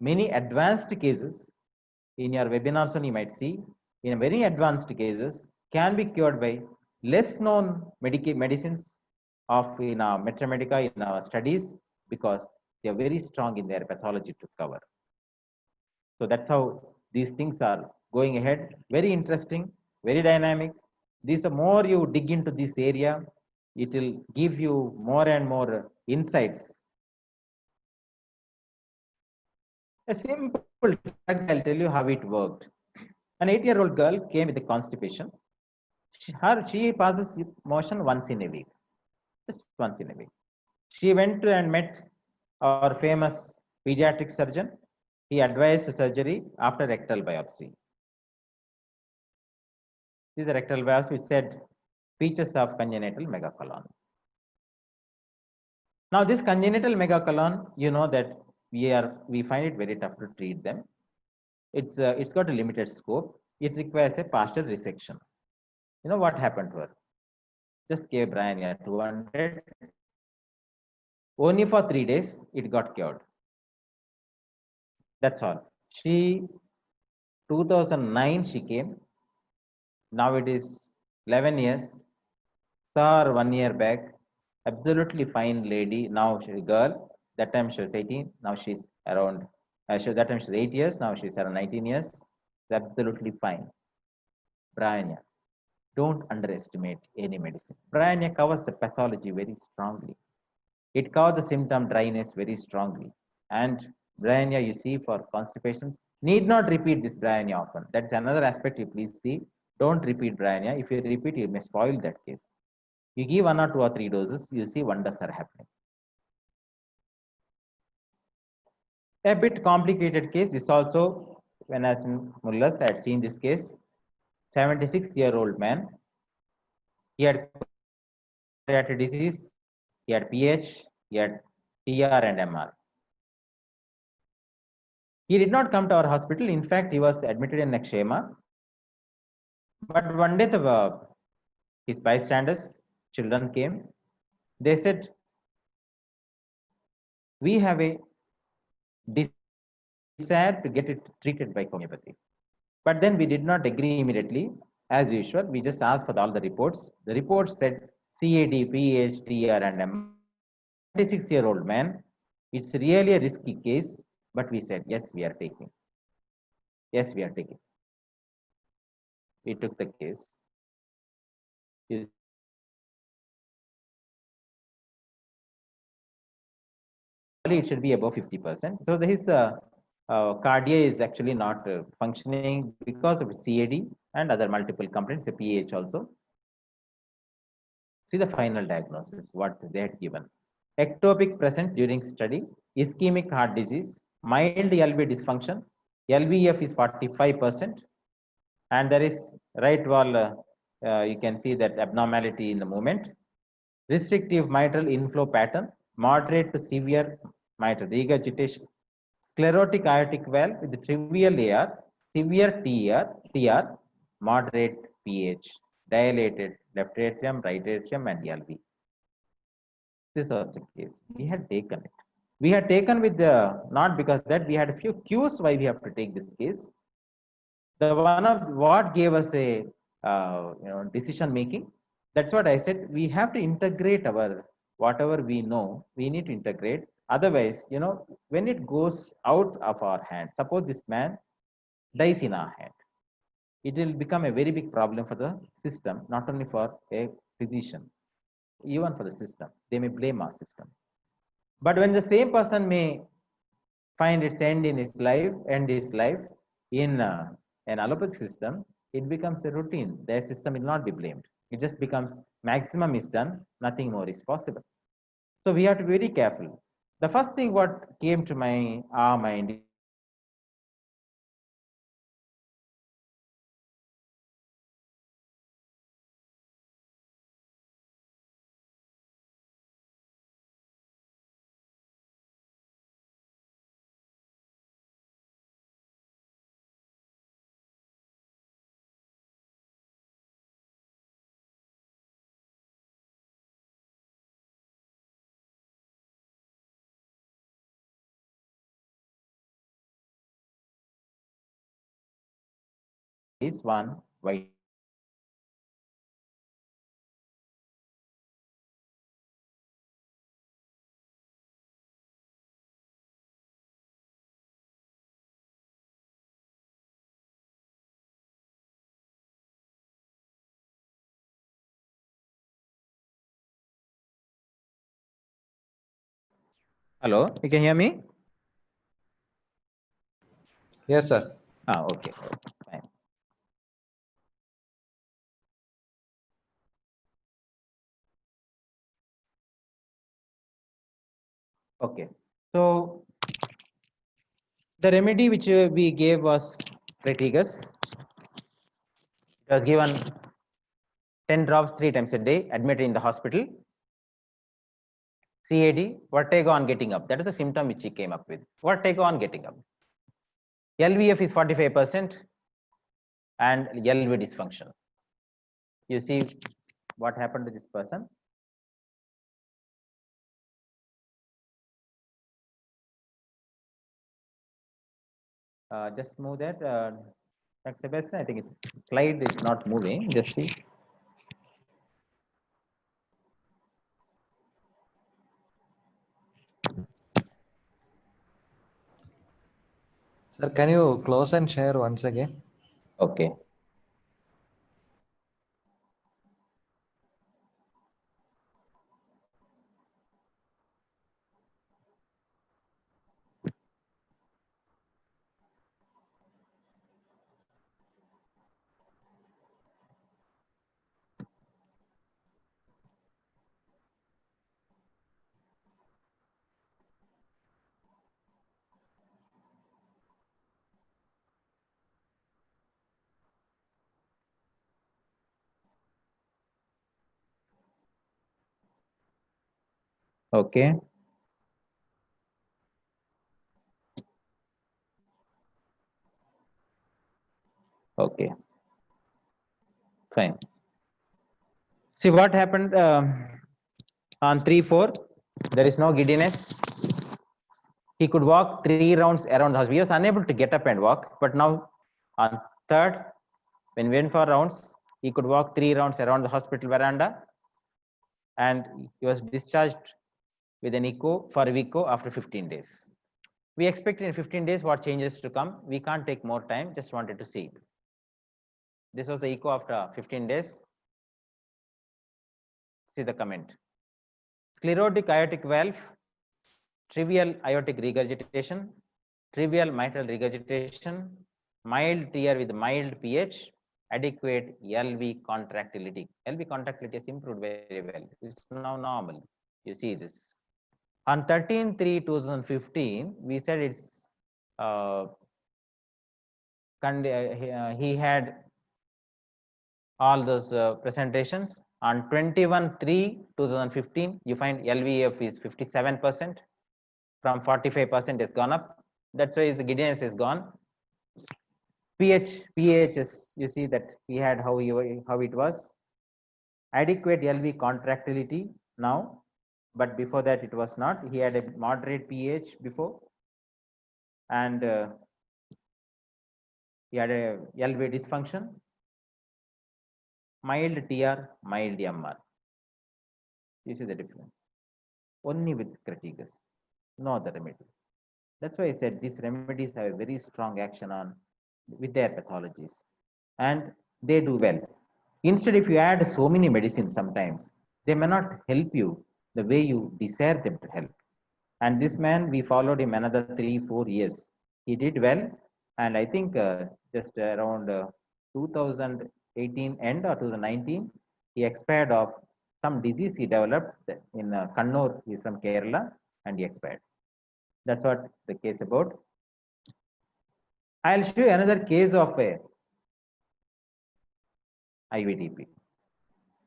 many advanced cases in your webinars, and you might see in very advanced cases can be cured by less known medicines of in our Metromedica in our studies because they are very strong in their pathology to cover. So that's how these things are going ahead. Very interesting, very dynamic. This more you dig into this area, it will give you more and more insights. A simple drug, I'll tell you how it worked. An 8-year-old girl came with a constipation. She passes motion once in a week, just once in a week. She went to and met our famous pediatric surgeon. He advised surgery after rectal biopsy. This is a rectal biopsy which said features of congenital megacolon. Now this congenital megacolon, you know that we find it very tough to treat them. It's got a limited scope. It requires a partial resection. You know what happened to her? Just gave Brian 200. Only for 3 days, it got cured. That's all. 2009 she came. Now it is 11 years. Saw her 1 year back. Absolutely fine lady. Now she's a girl. That time she was 18. Now she's around. That time she's 8 years. Now she's around 19 years. Absolutely fine. Brian, don't underestimate any medicine. Brian covers the pathology very strongly. It covers the symptom dryness very strongly. And Brian, you see for constipations, need not repeat this Brian often. That's another aspect you please see. Don't repeat Brian. If you repeat, you may spoil that case. You give 1 or 2 or 3 doses, you see wonders are happening. A bit complicated case. This also, when I was in Mullas, I had seen this case. 76-year-old man. He had pancreatic disease, he had PH, he had TR and MR. He did not come to our hospital. In fact, he was admitted in Nakshema. But one day, his bystanders, children came. They said, we have a desire to get it treated by homeopathy. But then we did not agree immediately. As usual, we just asked for all the reports. The reports said CAD, PH, TR, and M. 26-year-old man. It's really a risky case, but we said, yes, we are taking. Yes, we are taking. We took the case. It should be above 50%. So his cardia is actually not functioning because of CAD and other multiple complaints, a PH also. See the final diagnosis, what they had given. Ectopic present during study, ischemic heart disease, mild LV dysfunction, LVF is 45%, and there is right wall, you can see that abnormality in the movement, restrictive mitral inflow pattern, moderate to severe mitral regurgitation, sclerotic aortic valve with trivial AR, severe TR, moderate PH, dilated left atrium, right atrium, and LV. This was the case. We had taken it. We had taken with the, not because that we had a few cues why we have to take this case. The one of what gave us a decision making. That's what I said. We have to integrate our whatever we know. We need to integrate. Otherwise, when it goes out of our hand, suppose this man dies in our hand, it will become a very big problem for the system, not only for a physician, even for the system. They may blame our system. But when the same person may find its end in his life, in an allopathic system, it becomes a routine. Their system will not be blamed. It just becomes maximum is done, nothing more is possible. So we have to be very careful. The first thing what came to our mind is one white. Hello, you can hear me? Yes, sir. Okay, fine. Okay, so the remedy which we gave was Pretigus. It was given 10 drops 3 times a day, admitted in the hospital. CAD, vertigo on getting up. That is the symptom which he came up with. Vertigo on getting up. LVF is 45% and LV dysfunction. You see what happened to this person? Just move that. Dr. Sebastian, I think its slide is not moving. Just see. Sir, can you close and share once again? Okay. Okay. Okay. Fine. See what happened on 3-4. There is no giddiness. He could walk 3 rounds around the house. He was unable to get up and walk, but now on third, when we went for rounds, He could walk 3 rounds around the hospital veranda, and he was discharged with an echo for echo after 15 days. We expected in 15 days what changes to come. We can't take more time, just wanted to see. This was the echo after 15 days. See the comment. Sclerotic aortic valve, trivial aortic regurgitation, trivial mitral regurgitation, mild TR with mild pH, adequate LV contractility. LV contractility has improved very well. It's now normal. You see this. On 13/3/2015, we said it's he had all those presentations. On 21/3/2015, you find LVEF is 57%. From 45% has gone up. That's why his giddiness is gone. pH is, you see that he had how it was. Adequate LV contractility now, but before that it was not. He had a moderate pH before, and he had a LV dysfunction, mild TR, mild MR. You see the difference. Only with Crataegus, no other remedy. That's why I said these remedies have a very strong action on with their pathologies, and they do well. Instead, if you add so many medicines, sometimes they may not help you the way you desire them to help. And this man, we followed him another 3-4 years. He did well, and I think just around 2018 end or 2019, he expired of some disease he developed in Kannur. He's from Kerala, and he expired. That's what the case about. I'll show you another case of a IVDP.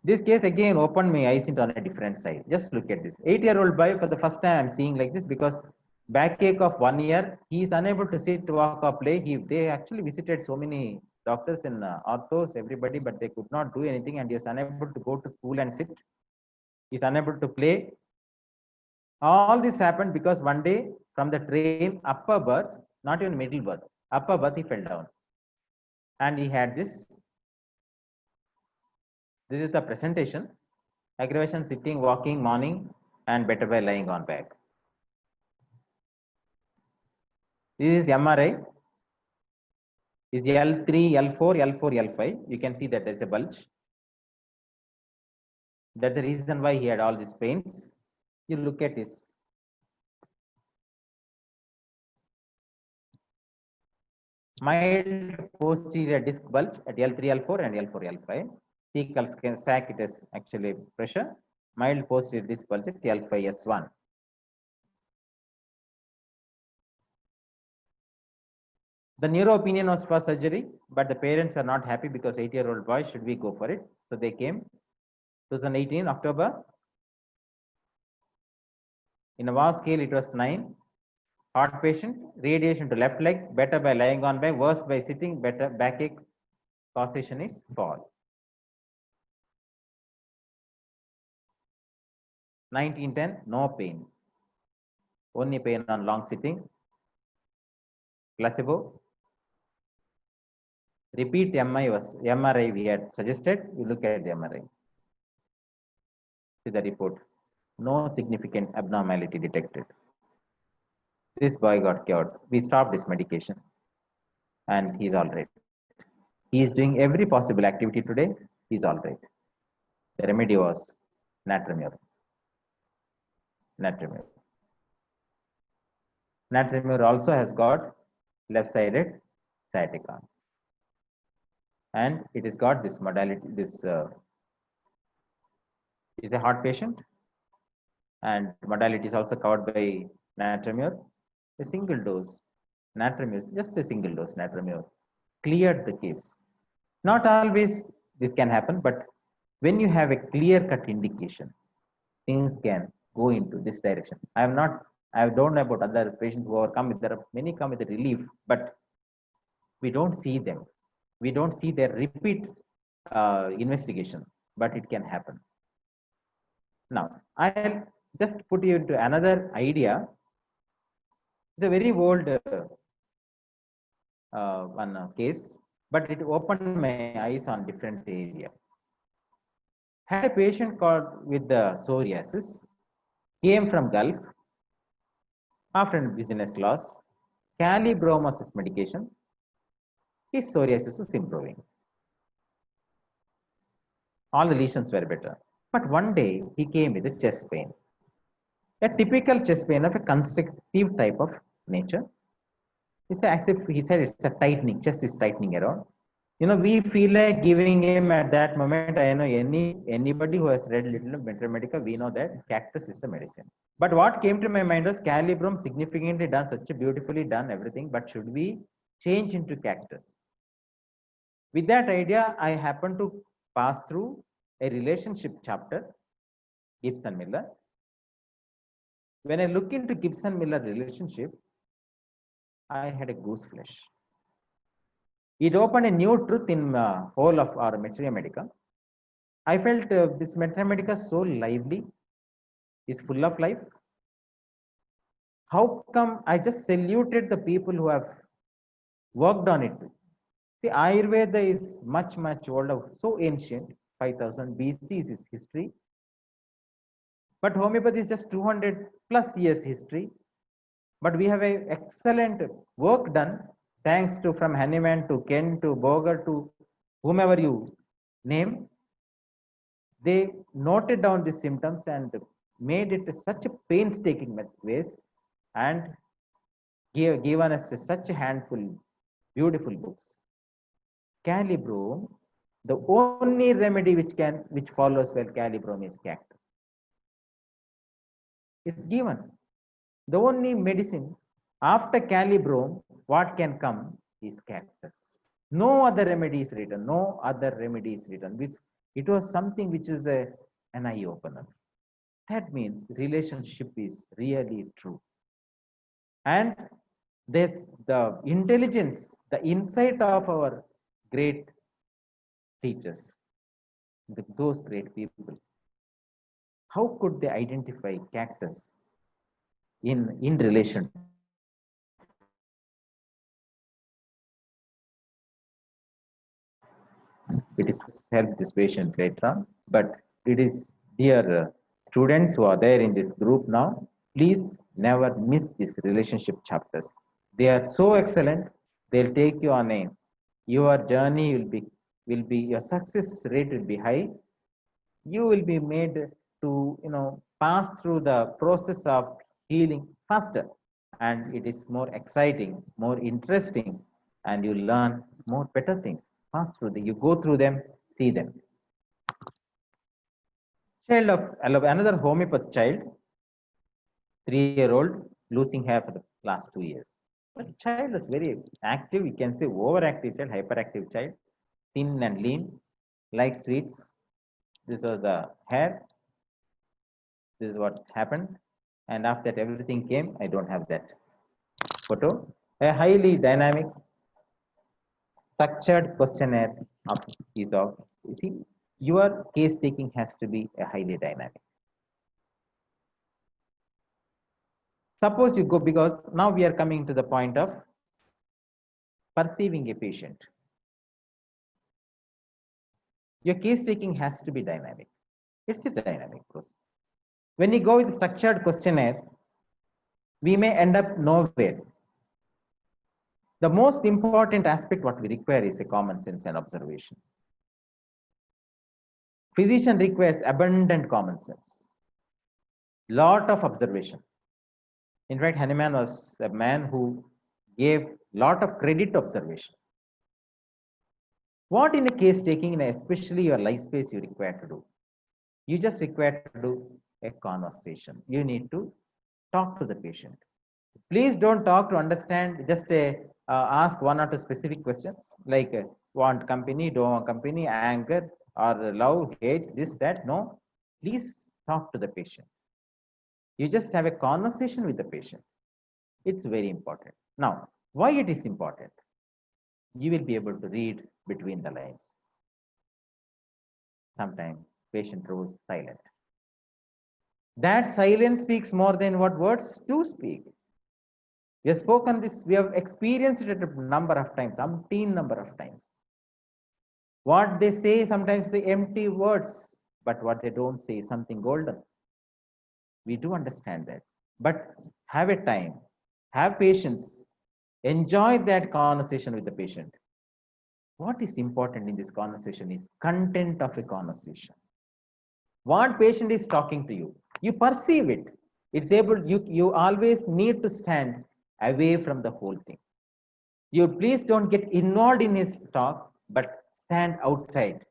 This case again opened my eyes into on a different side. Just look at this. 8-year-old boy, for the first time I'm seeing like this, because backache of 1 year, he is unable to sit, walk, or play. They actually visited so many doctors in orthos, everybody, but they could not do anything, and he is unable to go to school and sit. He is unable to play. All this happened because one day from the train, upper berth, not even middle berth, upper berth, he fell down, and he had this. This is the presentation. Aggravation sitting, walking, morning, and better by lying on back. This is MRI. Is L3, L4, L4, L5. You can see that there's a bulge. That's the reason why he had all these pains. You look at this. Mild posterior disc bulge at L3, L4 and L4, L5. Thecal sac, it is actually pressure. Mild posterior disc bulge at L5, S1. The neuro opinion was for surgery, but the parents are not happy because 8-year-old boy, should we go for it? So they came. 2018 October. In a VAS scale, it was 9. Heart patient, radiation to left leg, better by lying on back, worse by sitting, better backache. Causation is fall. 1910, no pain. Only pain on long sitting. Placebo. Repeat MRI we had suggested. You look at the MRI. See the report. No significant abnormality detected. This boy got cured. We stopped this medication, and he's all right. He is doing every possible activity today. He's all right. The remedy was Natrimur. Natrimur. Natrimur also has got left-sided sciatica, and it has got this modality. This is a heart patient, and modality is also covered by Natrimur. A single dose Natrimur, just a single dose Natrimur, cleared the case. Not always this can happen, but when you have a clear-cut indication, things can go into this direction. I don't know about other patients who are there are many come with a relief, but we don't see them. We don't see their repeat investigation, but it can happen. Now, I'll just put you into another idea. It's a very old one case. but it opened my eyes on different area. Had a patient called with the psoriasis, came from Gulf, after business loss, calibromosis medication, his psoriasis was improving. All the lesions were better. But one day he came with a chest pain, a typical chest pain of a constrictive type of nature. It's as if he said it's a tightening, chest is tightening around. We feel like giving him at that moment. I know anybody who has read little of Mentor Medica, we know that cactus is a medicine. But what came to my mind was Calibrum significantly done, such a beautifully done everything. But should we change into cactus? With that idea, I happened to pass through a relationship chapter, Gibson Miller. When I look into Gibson Miller relationship, I had a goose flesh. It opened a new truth in whole of our Materia Medica. I felt this Materia Medica so lively, is full of life. How come I just saluted the people who have worked on it? See, Ayurveda is much, much older, so ancient, 5000 BC is its history. But homeopathy is just 200 plus years history. But we have a excellent work done, thanks to from Hahnemann to Ken to Boger to whomever you name. They noted down the symptoms and made it such a painstaking ways and given us such a handful beautiful books. Calibrum, the only remedy which follows well Calibrum is cactus. It's given. The only medicine after Calibrum, what can come is cactus. No other remedy is written. No other remedy is written. Which it was something which is an eye opener. That means relationship is really true. And that's the intelligence, the insight of our great teachers, those great people. How could they identify cactus in relation? It is help this patient later on, but it is dear students who are there in this group now, please never miss these relationship chapters. They are so excellent. They'll take you on your journey will be your success rate will be high. You will be made to pass through the process of healing faster, and it is more exciting, more interesting, and you learn more better things. Pass through you go through them, see them. Child of another homeopath child, 3-year-old, losing hair for the last 2 years. But child was very active, you can say overactive child, hyperactive child, thin and lean, like sweets. This was the hair. This is what happened. And after that, everything came. I don't have that photo. A highly dynamic, structured questionnaire is of, you see, your case taking has to be a highly dynamic. Suppose you go, because now we are coming to the point of perceiving a patient. Your case taking has to be dynamic. It's a dynamic process. When you go with structured questionnaire, we may end up nowhere. The most important aspect what we require is a common sense and observation. Physician requires abundant common sense, lot of observation. In fact, Hahnemann was a man who gave lot of credit to observation. What in a case taking, especially your life space, you require to do? You just require to do a conversation. You need to talk to the patient. Please don't talk to understand, just ask 1 or 2 specific questions like want company, don't want company, anger or love, hate, this, that. No, please talk to the patient. You just have a conversation with the patient. It's very important. Now, why it is important? You will be able to read between the lines. Sometimes patient grows silent. That silence speaks more than what words do speak. We have spoken this, we have experienced it a number of times, umpteen number of times. What they say, sometimes the empty words, but what they don't say is something golden. We do understand that. But have a time, have patience, enjoy that conversation with the patient. What is important in this conversation is content of a conversation. What patient is talking to you, you perceive it. It's able, you always need to stand away from the whole thing. You please don't get involved in his talk, but stand outside,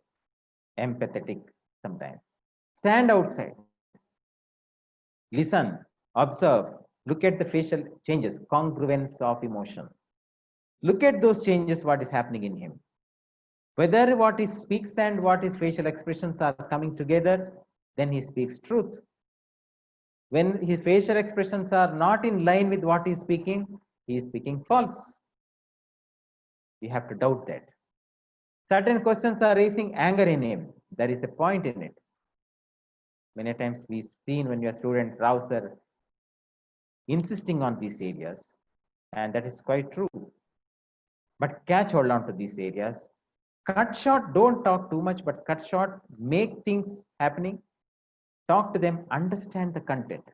empathetic sometimes. Stand outside. Listen, observe, look at the facial changes, congruence of emotion. Look at those changes, what is happening in him. Whether what he speaks and what his facial expressions are coming together, then he speaks truth. When his facial expressions are not in line with what he is speaking false. We have to doubt that. Certain questions are raising anger in him. There is a point in it. Many times we've seen when you're a student, Rauser insisting on these areas, and that is quite true. But catch hold on to these areas. Cut short, don't talk too much, but cut short, make things happening. Talk to them, understand the content.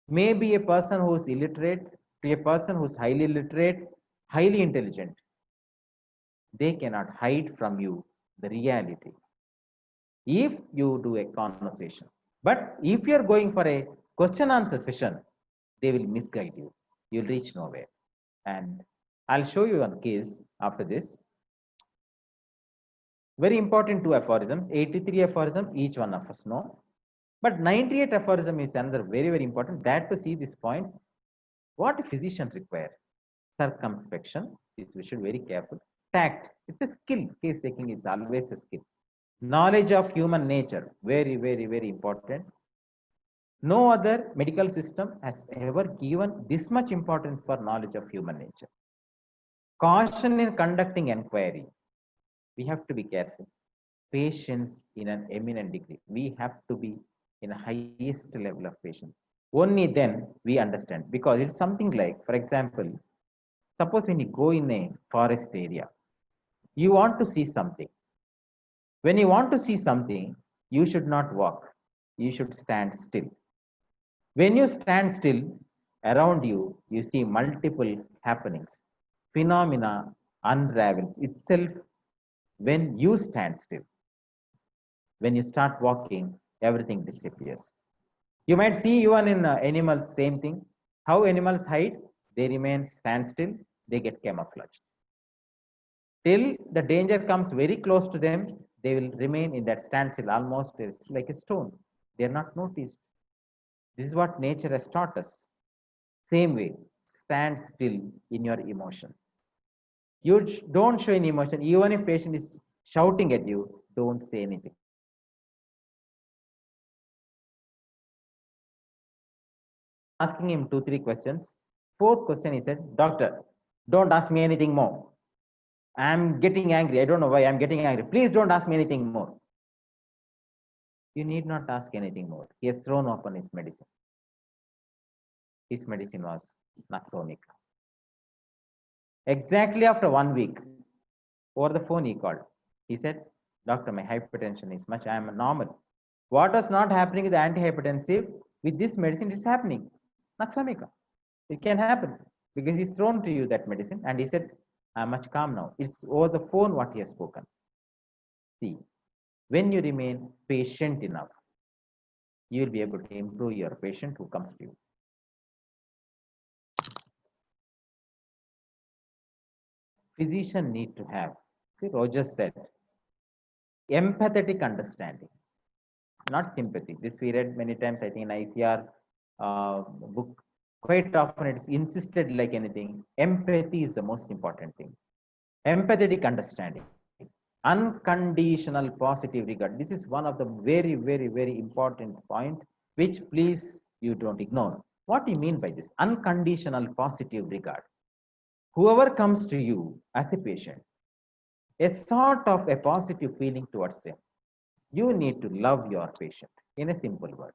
Maybe a person who's illiterate to a person who's highly literate, highly intelligent. They cannot hide from you the reality if you do a conversation. But if you're going for a question answer session, they will misguide you. You'll reach nowhere. And I'll show you a case after this. Very important two aphorisms, 83 aphorism, each one of us know. But 98 aphorism is another very, very important. That to see these points, what a physician require. Circumspection, this we should be very careful. Tact, it's a skill. Case taking is always a skill. Knowledge of human nature, very, very, very important. No other medical system has ever given this much importance for knowledge of human nature. Caution in conducting inquiry. We have to be careful. Patience in an eminent degree. We have to be in a highest level of patience. Only then we understand. Because it's something like, for example, suppose when you go in a forest area, you want to see something. When you want to see something, you should not walk. You should stand still. When you stand still, around you, you see multiple happenings. Phenomena unravels itself when you stand still. When you start walking, everything disappears. You might see even in animals, same thing. How animals hide? They remain stand still, they get camouflaged. Till the danger comes very close to them, they will remain in that standstill, almost like a stone. They are not noticed. This is what nature has taught us. Same way, stand still in your emotions. You don't show any emotion. Even if patient is shouting at you, don't say anything. Asking him 2-3 questions. Fourth question, he said, "Doctor, don't ask me anything more. I'm getting angry. I don't know why I'm getting angry. Please don't ask me anything more." You need not ask anything more. He has thrown open his medicine. His medicine was Naxonica. Exactly after 1 week, over the phone he called. He said, "Doctor, my hypertension is much. I am normal. What was not happening with the antihypertensive, with this medicine, it's happening. Naxonica. It can happen because he's thrown to you that medicine." And he said, "I'm much calm now." It's over the phone what he has spoken. See, when you remain patient enough, you will be able to improve your patient who comes to you. Physician need to have, see, Rogers said, empathetic understanding, not sympathy. This we read many times, I think in ICR book. Quite often it's insisted like anything. Empathy is the most important thing. Empathetic understanding. Unconditional positive regard. This is one of the very, very, very important point, which please you don't ignore. What do you mean by this? Unconditional positive regard. Whoever comes to you as a patient, a sort of a positive feeling towards him. You need to love your patient in a simple word.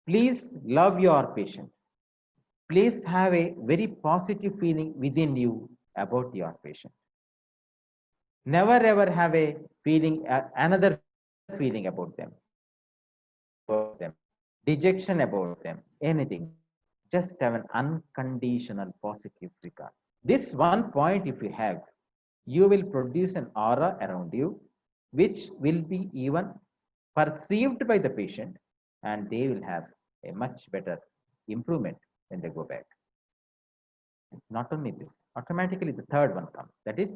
Please love your patient. Please have a very positive feeling within you about your patient. Never ever have a feeling, another feeling about them, dejection about them, anything. Just have an unconditional positive regard. This one point, if you have, you will produce an aura around you, which will be even perceived by the patient, and they will have a much better improvement when they go back. Not only this, automatically the third one comes, that is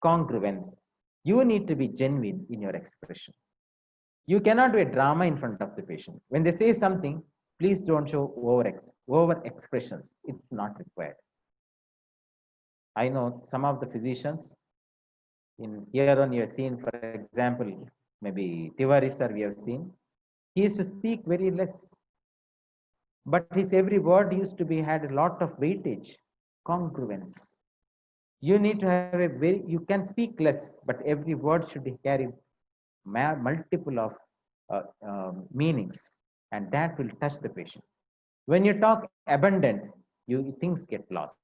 congruence. You need to be genuine in your expression. You cannot do a drama in front of the patient. When they say something, please don't show over expressions. It's not required. I know some of the physicians in here on you have seen, for example, maybe Tiwari sir we have seen. He used to speak very less, but his every word used to be had a lot of weightage, congruence. You need to have a very, you can speak less, but every word should carry multiple of meanings, and that will touch the patient. When you talk abundant, things get lost.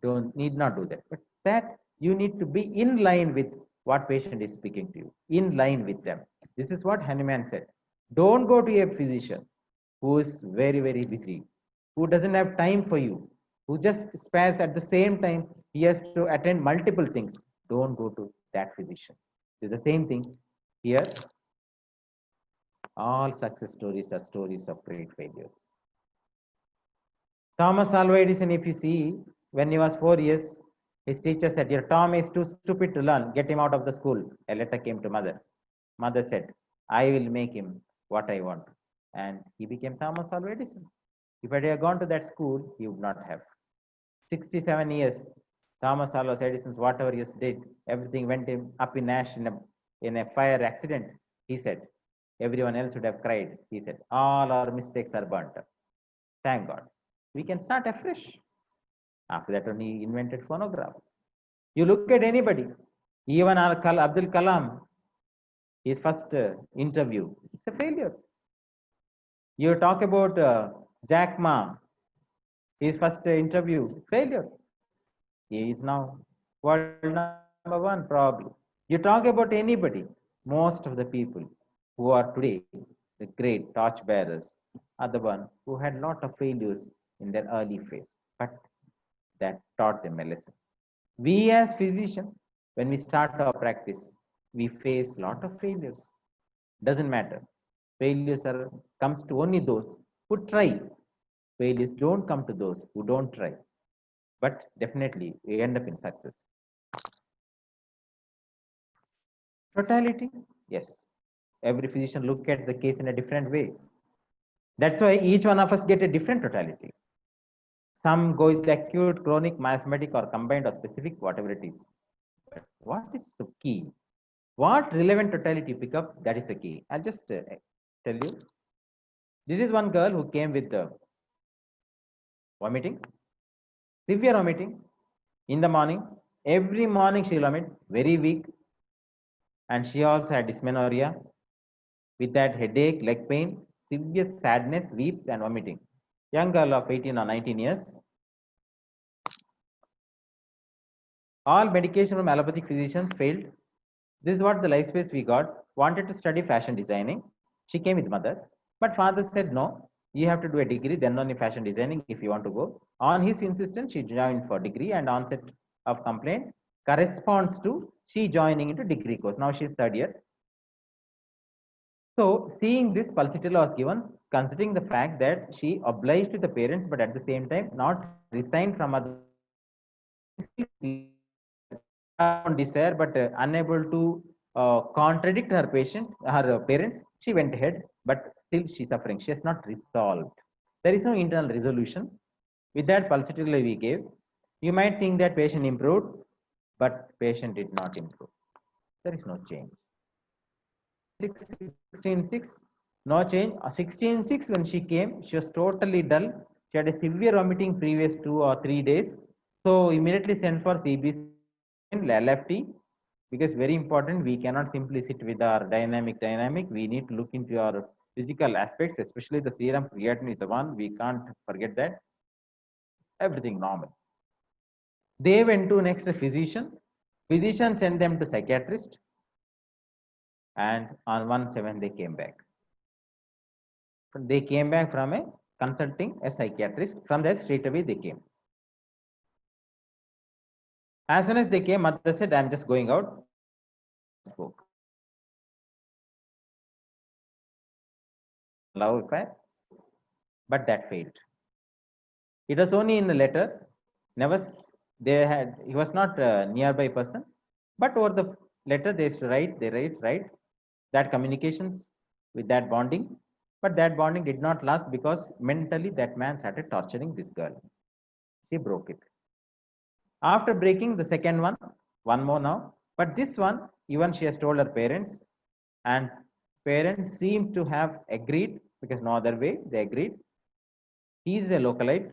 Don't need not do that, but that you need to be in line with what patient is speaking to you, in line with them. This is what Hanuman said. Don't go to a physician who is very, very busy, who doesn't have time for you, who just spares at the same time, he has to attend multiple things. Don't go to that physician. It's the same thing here. All success stories are stories of great failures. Thomas Alva Edison, if you see, when he was 4 years, his teacher said, your Tom is too stupid to learn. Get him out of the school. A letter came to mother. Mother said, I will make him what I want. And he became Thomas Alva Edison. If I had gone to that school, he would not have. 67 years, Thomas Alva Edison's whatever he did, everything went up in ash in a fire accident. He said, everyone else would have cried. He said, all our mistakes are burnt up. Thank God. We can start afresh. After that, only he invented phonograph. You look at anybody, even Abdul Kalam, his first interview, it's a failure. You talk about Jack Ma, his first interview, failure. He is now world number one, probably. You talk about anybody, most of the people who are today the great torchbearers are the one who had a lot of failures in their early phase, but that taught them a lesson. We as physicians, when we start our practice, we face a lot of failures. Doesn't matter. Failures comes to only those who try. Failures don't come to those who don't try. But definitely we end up in success. Totality, yes. Every physician look at the case in a different way. That's why each one of us get a different totality. Some go with acute, chronic, miasmatic, or combined or specific, whatever it is. But what is the key? What relevant totality you pick up, that is the key. I'll just tell you. This is one girl who came with the vomiting, severe vomiting in the morning. Every morning she'll vomit, very weak. And she also had dysmenorrhea with that headache, leg pain, severe sadness, weeps and vomiting. Young girl of 18 or 19 years. All medication from allopathic physicians failed. This is what the life space we got. Wanted to study fashion designing. She came with mother, but father said no. You have to do a degree, then only fashion designing if you want to go. On his insistence, she joined for degree, and onset of complaint corresponds to she joining into degree course. Now she is third year. So seeing this, pulsatilla was given, considering the fact that she obliged to the parents, but at the same time not resigned from other desire, but unable to contradict her parents. She went ahead, but still she's suffering. She has not resolved. There is no internal resolution. With that pulsatilla we gave, you might think that patient improved, but patient did not improve. There is no change. 16.6, no change. 16.6 when she came, she was totally dull. She had a severe vomiting previous 2 or 3 days. So immediately sent for CBC and LFT, because very important, we cannot simply sit with our dynamic. We need to look into our physical aspects, especially the serum creatinine is the one, we can't forget that. Everything normal. They went to next physician. Physician sent them to psychiatrist, and on 1/7 they came back. They came back from a consulting a psychiatrist. From there straight away they came. As soon as they came, mother said, "I'm just going out." Spoke. Love affair, but that failed. It was only in the letter. Never they had. He was not a nearby person, but over the letter they used to write. They write that communications with that bonding, but that bonding did not last because mentally that man started torturing this girl. She broke it. After breaking the second one more now, but this one, even she has told her parents, and parents seem to have agreed because no other way they agreed. He is a localite.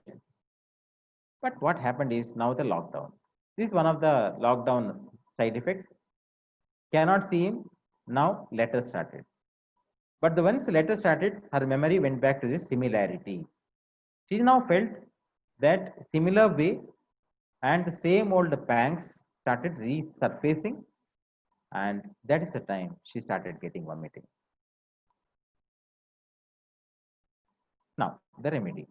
But what happened is now the lockdown. This is one of the lockdown side effects. Cannot see him. Now letter started. But the once letter started, her memory went back to this similarity. She now felt that similar way and the same old pangs started resurfacing, and that is the time she started getting vomiting. Now the remedy.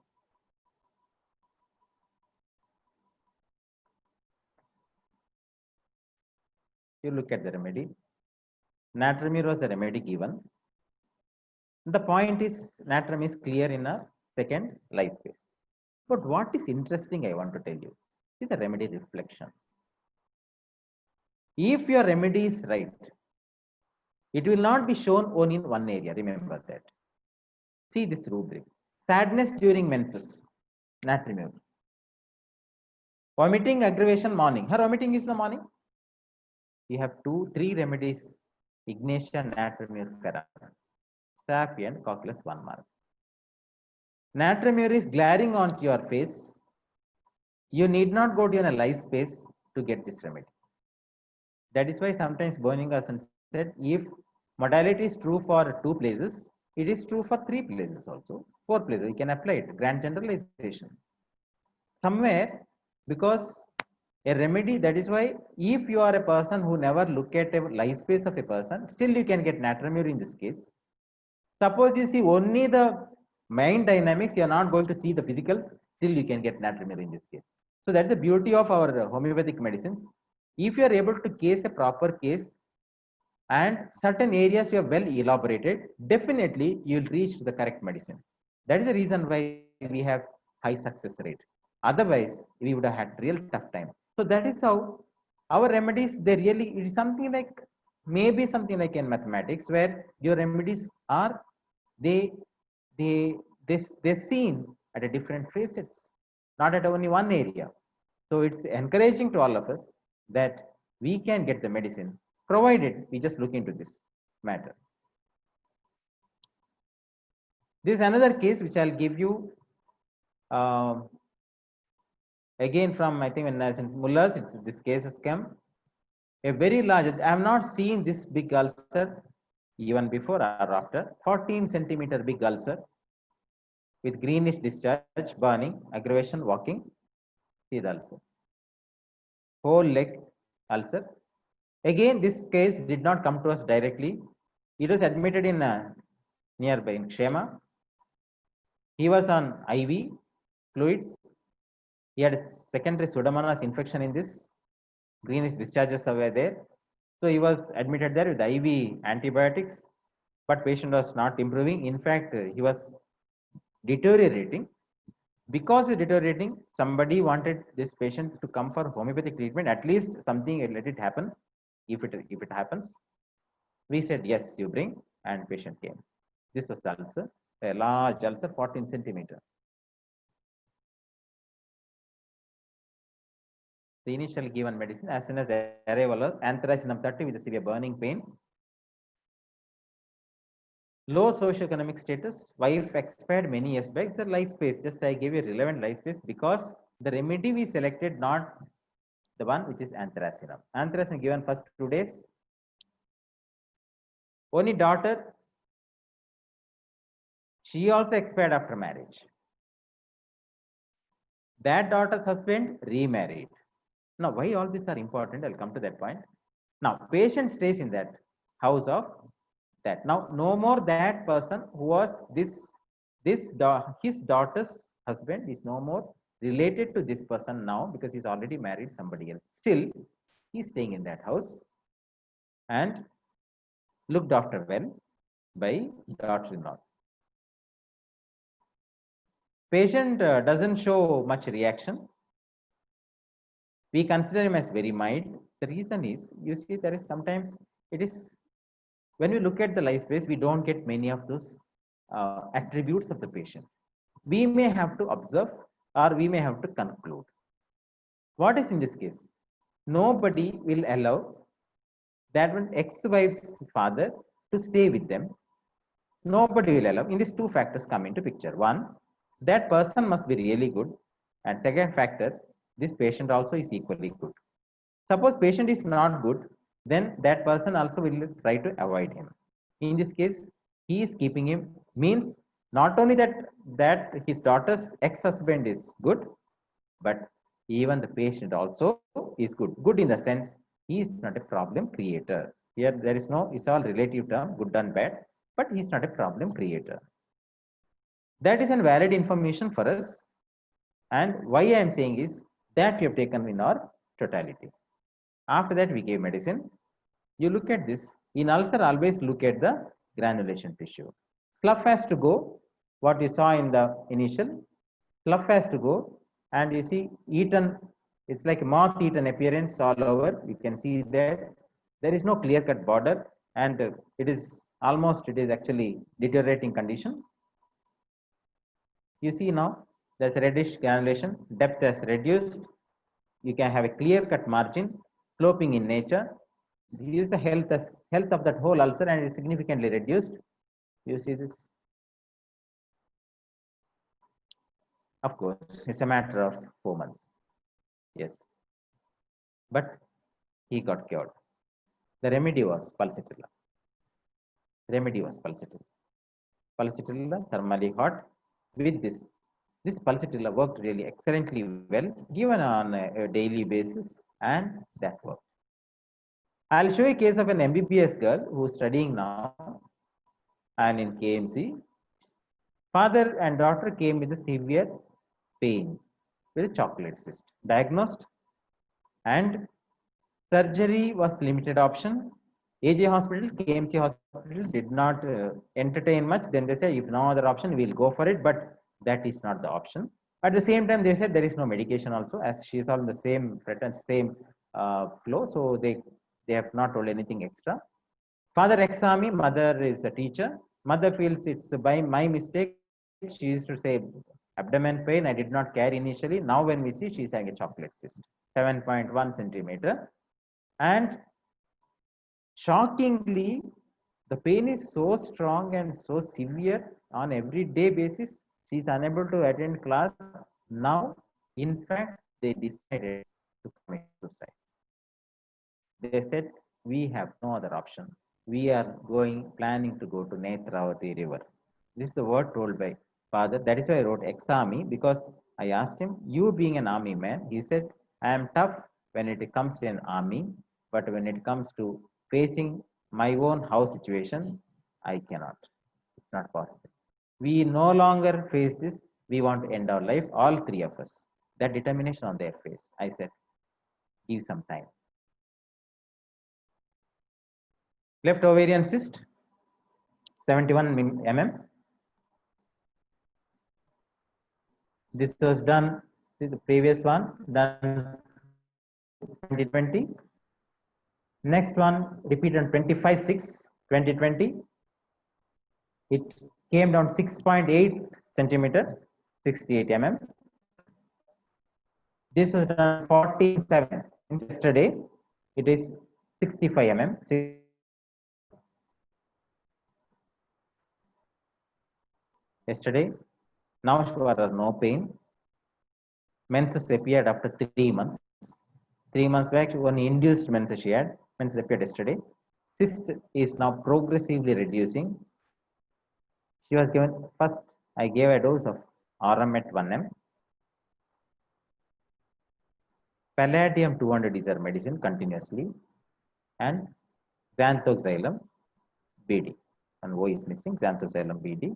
You look at the remedy. Natramir was the remedy given. The point is natrum is clear in a second life space. But what is interesting, I want to tell you, is the remedy reflection. If your remedy is right, it will not be shown only in one area. Remember that. See this rubric. Sadness during menses, natrimur. Vomiting aggravation morning. Her vomiting is in the morning. We have 3 remedies. Ignatia, natrimur, ferran. Staph and cocculus 1 mark. Natrimur is glaring onto your face. You need not go to a light space to get this remedy. That is why sometimes Boningason said, if modality is true for 2 places, it is true for 3 places also, 4 places. You can apply it, grand generalization. Somewhere, because a remedy, that is why if you are a person who never look at a life space of a person, still you can get natramur in this case. Suppose you see only the mind dynamics, you are not going to see the physical, still you can get natramur in this case. So that's the beauty of our homeopathic medicines. If you are able to case a proper case and certain areas you have well elaborated, definitely you will reach to the correct medicine. That is the reason why we have high success rate. Otherwise, we would have had real tough time. So that is how our remedies, they really, it is something like, maybe something like in mathematics where your remedies are, they they're seen at a different facets, not at only one area. So it's encouraging to all of us that we can get the medicine, provided we just look into this matter. This is another case which I'll give you again from, I think, when I was in Muller's, this case has come. A very large, I have not seen this big ulcer even before or after. 14 centimeter big ulcer with greenish discharge, burning, aggravation, walking. See the ulcer. Whole leg ulcer. Again, this case did not come to us directly. It was admitted in nearby in Kshema. He was on IV fluids. He had secondary Pseudomonas infection in this. Greenish discharges were there. So he was admitted there with IV antibiotics, but patient was not improving. In fact, he was deteriorating. Because he's deteriorating, somebody wanted this patient to come for homeopathic treatment, at least something, let it happen. If it happens, we said, yes, you bring, and patient came. This was the ulcer, a large ulcer, 14 centimeter. The initial given medicine, as soon as the arrival of anthracinum 30 with a severe burning pain. Low socioeconomic status, wife expired many years back. The life space, just I gave you a relevant life space because the remedy we selected, not the one which is anthracinum. Anthracinum given first 2 days. Only daughter, she also expired after marriage. That daughter's husband remarried. Now, why all these are important? I'll come to that point. Now, patient stays in that house of that. Now, no more that person who was his daughter's husband is no more related to this person now because he's already married somebody else. Still, he's staying in that house and looked after well by daughter-in-law. Patient doesn't show much reaction. We consider him as very mild. The reason is, you see, there is sometimes it is when we look at the life space, we don't get many of those attributes of the patient. We may have to observe or we may have to conclude. What is in this case? Nobody will allow that one ex-wife's father to stay with them. Nobody will allow. In these two factors come into picture. One, that person must be really good. And second factor, this patient also is equally good. Suppose patient is not good, then that person also will try to avoid him. In this case, he is keeping him, means not only that his daughter's ex-husband is good, but even the patient also is good. Good in the sense he is not a problem creator. Here there is no, it's all relative term, good and bad, but he is not a problem creator. That is a valid information for us. And why I am saying is that we have taken in our totality. After that, we gave medicine. You look at this. In ulcer, always look at the granulation tissue. Slough has to go. What you saw in the initial, slough has to go. And you see, eaten, it's like moth-eaten appearance all over. You can see that there is no clear-cut border, and it is actually deteriorating condition. You see now, there's reddish granulation, depth has reduced. You can have a clear-cut margin, sloping in nature. This is the health of that whole ulcer, and it is significantly reduced. You see this. Of course, it's a matter of 4 months. Yes, but he got cured. The remedy was pulsatilla. Pulsatilla thermally hot. With this pulsatilla worked really excellently well, given on a daily basis, and that worked. I'll show a case of an MBBS girl who's studying now and in KMC. Father and daughter came with a severe pain with a chocolate cyst, diagnosed, and surgery was limited option. AJ Hospital, KMC Hospital did not entertain much. Then they said, if no other option, we'll go for it, but that is not the option. At the same time, they said there is no medication also, as she is on the same same flow, so they have not told anything extra. Father ex-army, mother is the teacher. Mother feels it's by my mistake. She used to say abdomen pain. I did not care initially. Now when we see, she's having a chocolate cyst, 7.1 centimeter. And shockingly, the pain is so strong and so severe on everyday basis. She is unable to attend class. Now, in fact, they decided to commit suicide. They said, we have no other option. We are planning to go to Netravati river. This is a word told by father. That is why I wrote ex-army, because I asked him, you being an army man, he said, I am tough when it comes to an army, but when it comes to facing my own house situation, I cannot. It's not possible. We no longer face this. We want to end our life, all three of us. That determination on their face. I said, give some time. Left ovarian cyst, 71 mm. This was done, the previous one, done 2020. Next one, repeat on 25/6, 2020. It came down 6.8 centimeter, 68 mm. This was done 47 yesterday. It is 65 mm. Yesterday, now she was no pain. Menses appeared after 3 months. 3 months back, one induced menses she had. Menses appeared yesterday. Cyst is now progressively reducing. She was given, first I gave a dose of Aramet 1M. Palladium 200 is our medicine continuously, and Xanthoxylum BD. And O is missing, Xanthoxylum BD.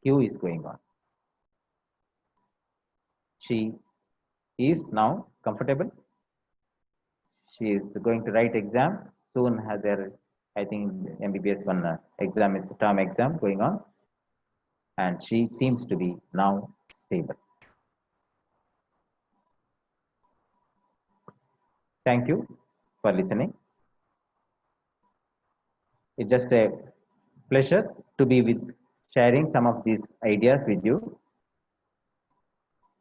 Q is going on. She is now comfortable. She is going to write exam. Soon has their, I think, MBBS one exam is the term exam going on. And she seems to be now stable. Thank you for listening. It's just a pleasure to be with sharing some of these ideas with you.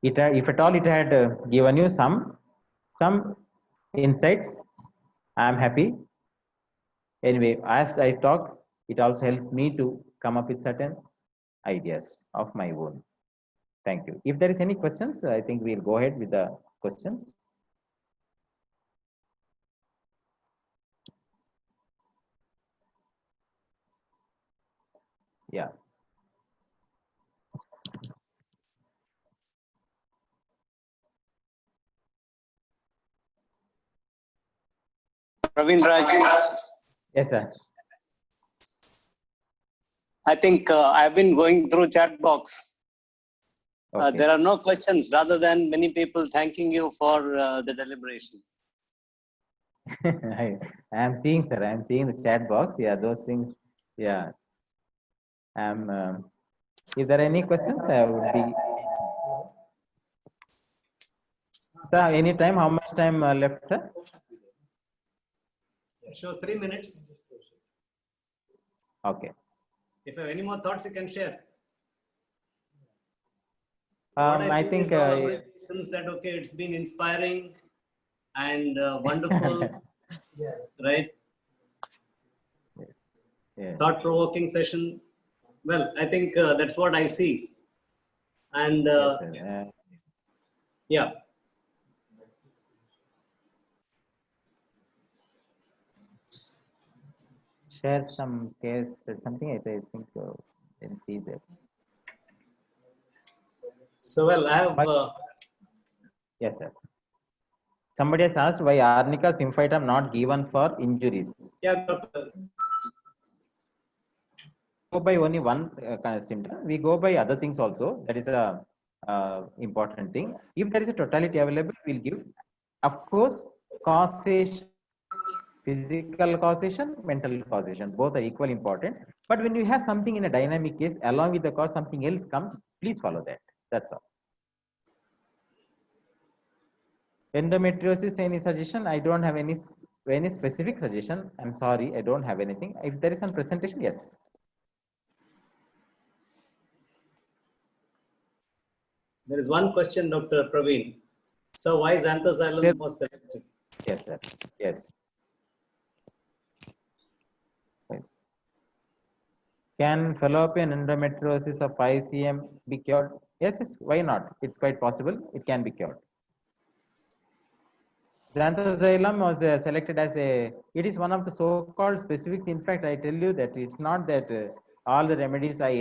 If at all it had given you some insights, I am happy. Anyway, as I talk, it also helps me to come up with certain ideas of my own. Thank you. If there is any questions, I think we'll go ahead with the questions. Yeah. Praveen Raj, Yes, sir. I think I've been going through chat box. Okay. There are no questions rather than many people thanking you for the deliberation. I am seeing, sir. I am seeing the chat box. Yeah, those things. Yeah. If there are any questions, I would be. Sir, any time? How much time left, sir? Show 3 minutes. Okay. If you have any more thoughts, you can share. What I see think. is all appreciations that okay, it's been inspiring and wonderful, right? Yeah. Thought-provoking session. Well, I think that's what I see. And Yes, sir. yeah, Share some case or something. I think can see that. so well, I have. Yes, sir. Somebody has asked why arnica symphytum not given for injuries. Yeah, Go by only one kind of symptom. We go by other things also. That is a important thing. If there is a totality available, we'll give. Of course, causation, physical causation, mental causation, both are equally important. But when you have something in a dynamic case, along with the cause, something else comes, please follow that. That's all. Endometriosis, any suggestion? I don't have any specific suggestion. I'm sorry, I don't have anything. If there is some presentation, yes. there is one question, Dr. Praveen. So why Xanthoxylum was selected? Yes, sir. Yes. Can fallopian endometriosis of 5 cm be cured? Yes, yes. Why not? It's quite possible. It can be cured. Xanthoxylum was selected as a. It is one of the so-called specific. In fact, I tell you that it's not that all the remedies I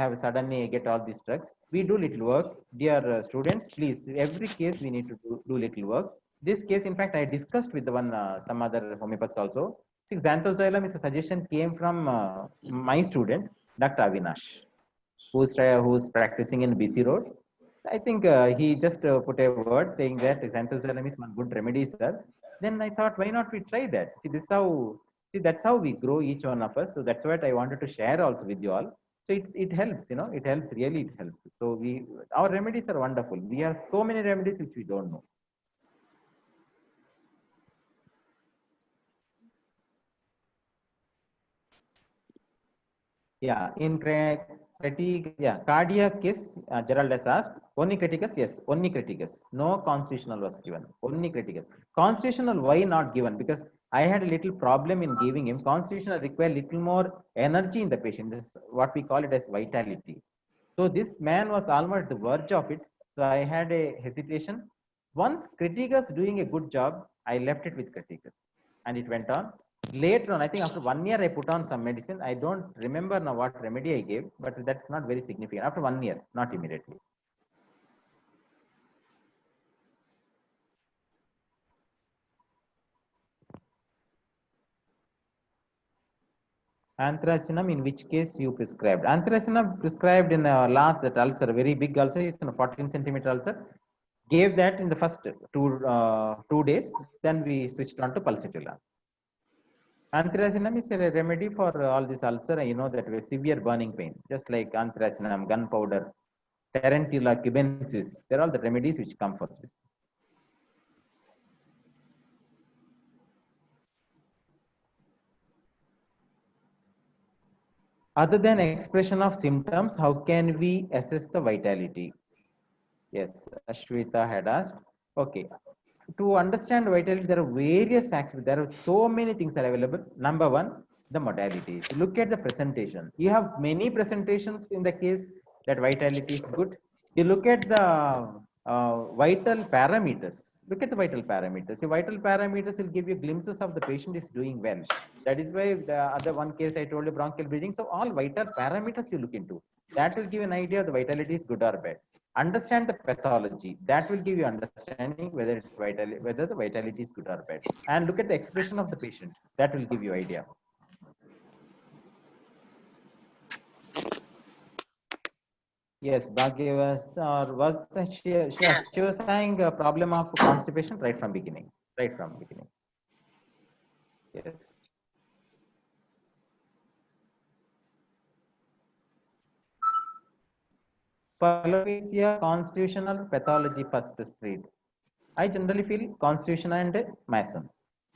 have suddenly get all these drugs. We do little work, dear students. Please, every case we need to do little work. This case, in fact, I discussed with the one some other homeopaths also. See, Xanthoxylum is a suggestion came from my student, Dr. Avinash, who's practicing in BC Road. I think he just put a word saying that Xanthoxylum is one good remedy, sir. Then I thought, why not we try that? See, that's how we grow each one of us. So that's what I wanted to share also with you all. So it helps, it helps, really it helps. So our remedies are wonderful. We have so many remedies which we don't know. Yeah, in cardiac case, Gerald has asked, onycriticus, yes, onycriticus. No constitutional was given, onycriticus. Constitutional, why not given? Because I had a little problem in giving him. Constitutional require little more energy in the patient. This is what we call it as vitality. So this man was almost at the verge of it. So I had a hesitation. Once Criticus doing a good job, I left it with Criticus and it went on. Later on, I think after 1 year, I put on some medicine. I don't remember now what remedy I gave, but that's not very significant. After 1 year, not immediately. Anthracinum, in which case you prescribed? Anthracinum prescribed in last that ulcer, very big ulcer, is a 14 centimeter ulcer. Gave that in the first 2 days. Then we switched on to pulsatilla. Anthracinum is a remedy for all this ulcer. You know that with severe burning pain, just like anthracinum, gunpowder, tarantula, cubensis. They're all the remedies which come for this. Other than expression of symptoms, how can we assess the vitality? Yes, Ashwita had asked. Okay, to understand vitality, there are various aspects. There are so many things are available. Number one, the modalities. Look at the presentation. You have many presentations in the case that vitality is good. You look at the vital parameters. Look at the vital parameters. The vital parameters will give you glimpses of the patient is doing well. That is why the other one case I told you, bronchial breathing. So all vital parameters you look into. That will give an idea of the vitality is good or bad. Understand the pathology. That will give you understanding whether it's whether the vitality is good or bad. And look at the expression of the patient. That will give you idea. Yes, Bhagya she was saying a problem of constipation right from beginning. Right from beginning. Yes. Alopecia, constitutional pathology first spread. I generally feel constitution and miasm.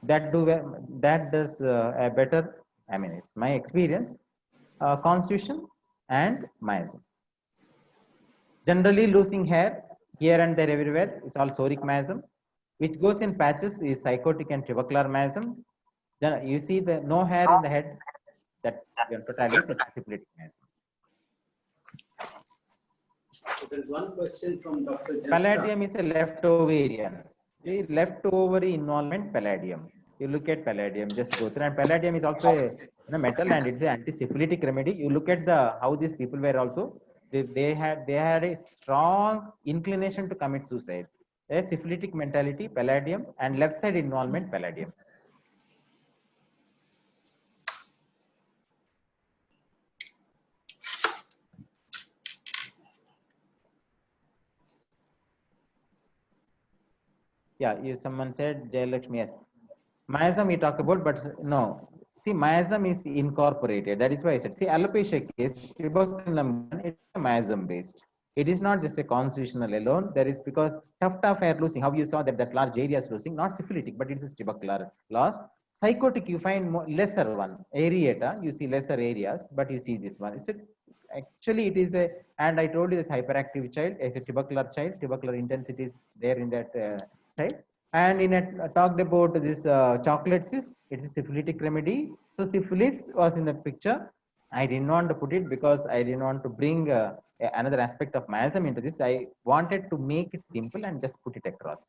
That does a better. I mean, it's my experience. Constitution and miasm. Generally, losing hair here and there everywhere is all psoriatic miasm, which goes in patches is psychotic and tubercular miasm. Then you see the no hair in the head, that totally is a syphilitic miasm. So there is one question from Dr. Jessica. Palladium is a left ovarian. The left ovary involvement palladium. You look at palladium, just go through. And palladium is also a metal and it's an anti-syphilitic remedy. You look at the how these people were also they had a strong inclination to commit suicide. A syphilitic mentality, palladium, and left side involvement palladium. Yeah, someone said Jayalakshmi, yes. Miasm we talk about, but no. See, miasm is incorporated. That is why I said, see, alopecia case, tuberculum, it's miasm based. It is not just a constitutional alone. There is because tuft of hair losing, how you saw that large area is losing, not syphilitic, but it is tubercular loss. Psychotic, you find lesser one. Areata, you see lesser areas, but you see this one. Actually, it is a, and I told you this hyperactive child is a tubercular child. Tubercular intensity is there in that child. And in it talked about this chocolates it's a syphilitic remedy. So syphilis was in the picture. I didn't want to put it because I didn't want to bring another aspect of miasm into this. I wanted to make it simple and just put it across.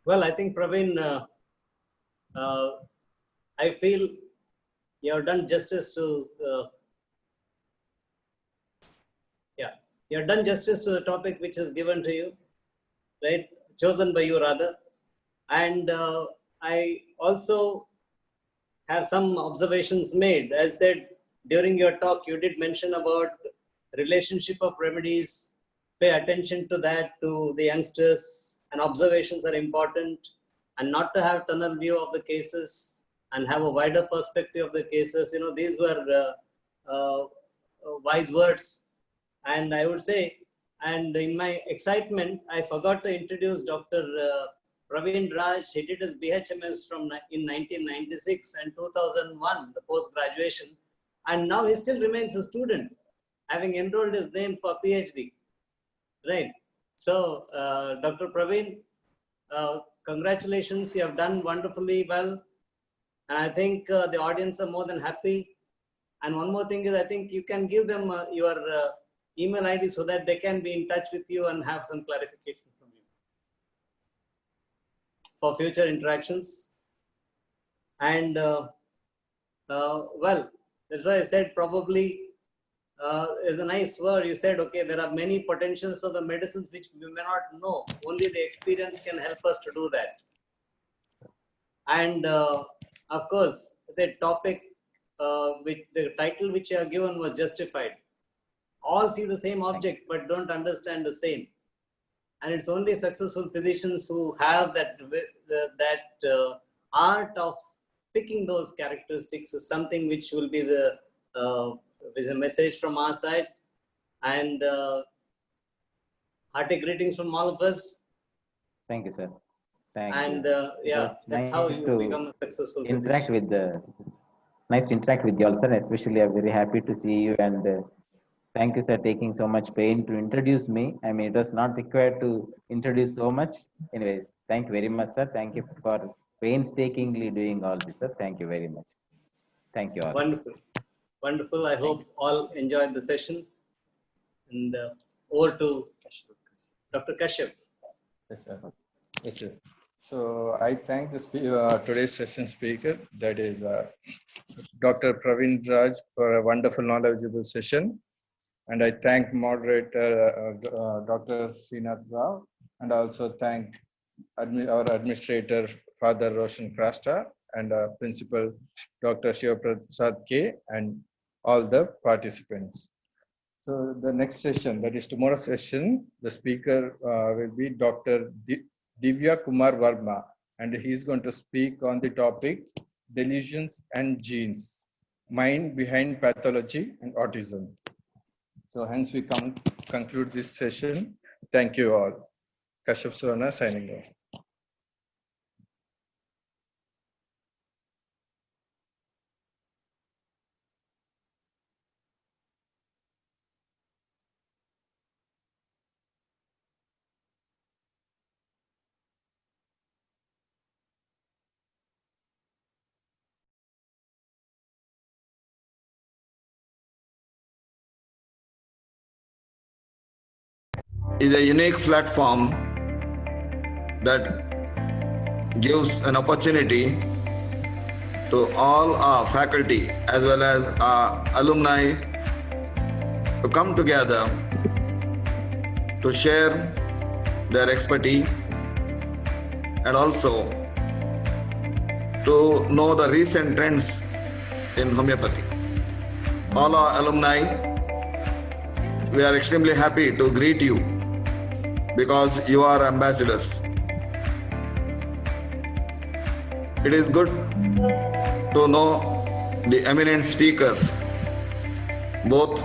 Well, I think Praveen, I feel you have done justice to you have done justice to the topic which is given to you, right? Chosen by you rather. And I also have some observations made. As said during your talk, you did mention about relationship of remedies. Pay attention to that, to the youngsters, and observations are important, and not to have tunnel view of the cases and have a wider perspective of the cases. You know, these were wise words. And I would say, and in my excitement, I forgot to introduce Dr. Praveen Raj. He did his BHMS in 1996 and 2001, the post-graduation. And now he still remains a student, having enrolled his name for PhD. Right. So, Dr. Praveen, congratulations. You have done wonderfully well. And I think the audience are more than happy. And one more thing is, I think you can give them your email ID so that they can be in touch with you and have some clarification from you for future interactions. And well, that's why I said probably is a nice word. You said, okay, there are many potentials of the medicines which we may not know. Only the experience can help us to do that. And of course, the topic, which the title which you have given was justified. All see the same object, but don't understand the same. And it's only successful physicians who have that art of picking those characteristics is something which will be the is a message from our side. And hearty greetings from all of us. Thank you, sir. Thank And you. yeah, It was that's how nice you to become a successful interact physician. with nice to interact with you all, sir. Especially, I'm very happy to see you, and thank you, sir, taking so much pain to introduce me. I mean, it was not required to introduce so much. Anyways, thank you very much, sir. Thank you for painstakingly doing all this, sir. Thank you very much. Thank you all. Wonderful. Wonderful. I hope all enjoyed the session. And over to Dr. Kashyap. Yes, sir. Yes, sir. So I thank the today's session speaker, that is Dr. Praveen Raj, for a wonderful, knowledgeable session. And I thank moderator Dr. Srinath Rao, and also thank our administrator, Father Roshan Krasta, and principal, Dr. Shiva Prasad K, and all the participants. So the next session, that is tomorrow's session, the speaker will be Dr. Divya Kumar Verma, and he is going to speak on the topic delusions and genes, mind behind pathology and autism. So hence we conclude this session. Thank you all. Kashyap Suvarna signing off. Is a unique platform that gives an opportunity to all our faculty as well as our alumni to come together to share their expertise and also to know the recent trends in homeopathy. All our alumni, we are extremely happy to greet you because you are ambassadors. It is good to know the eminent speakers, both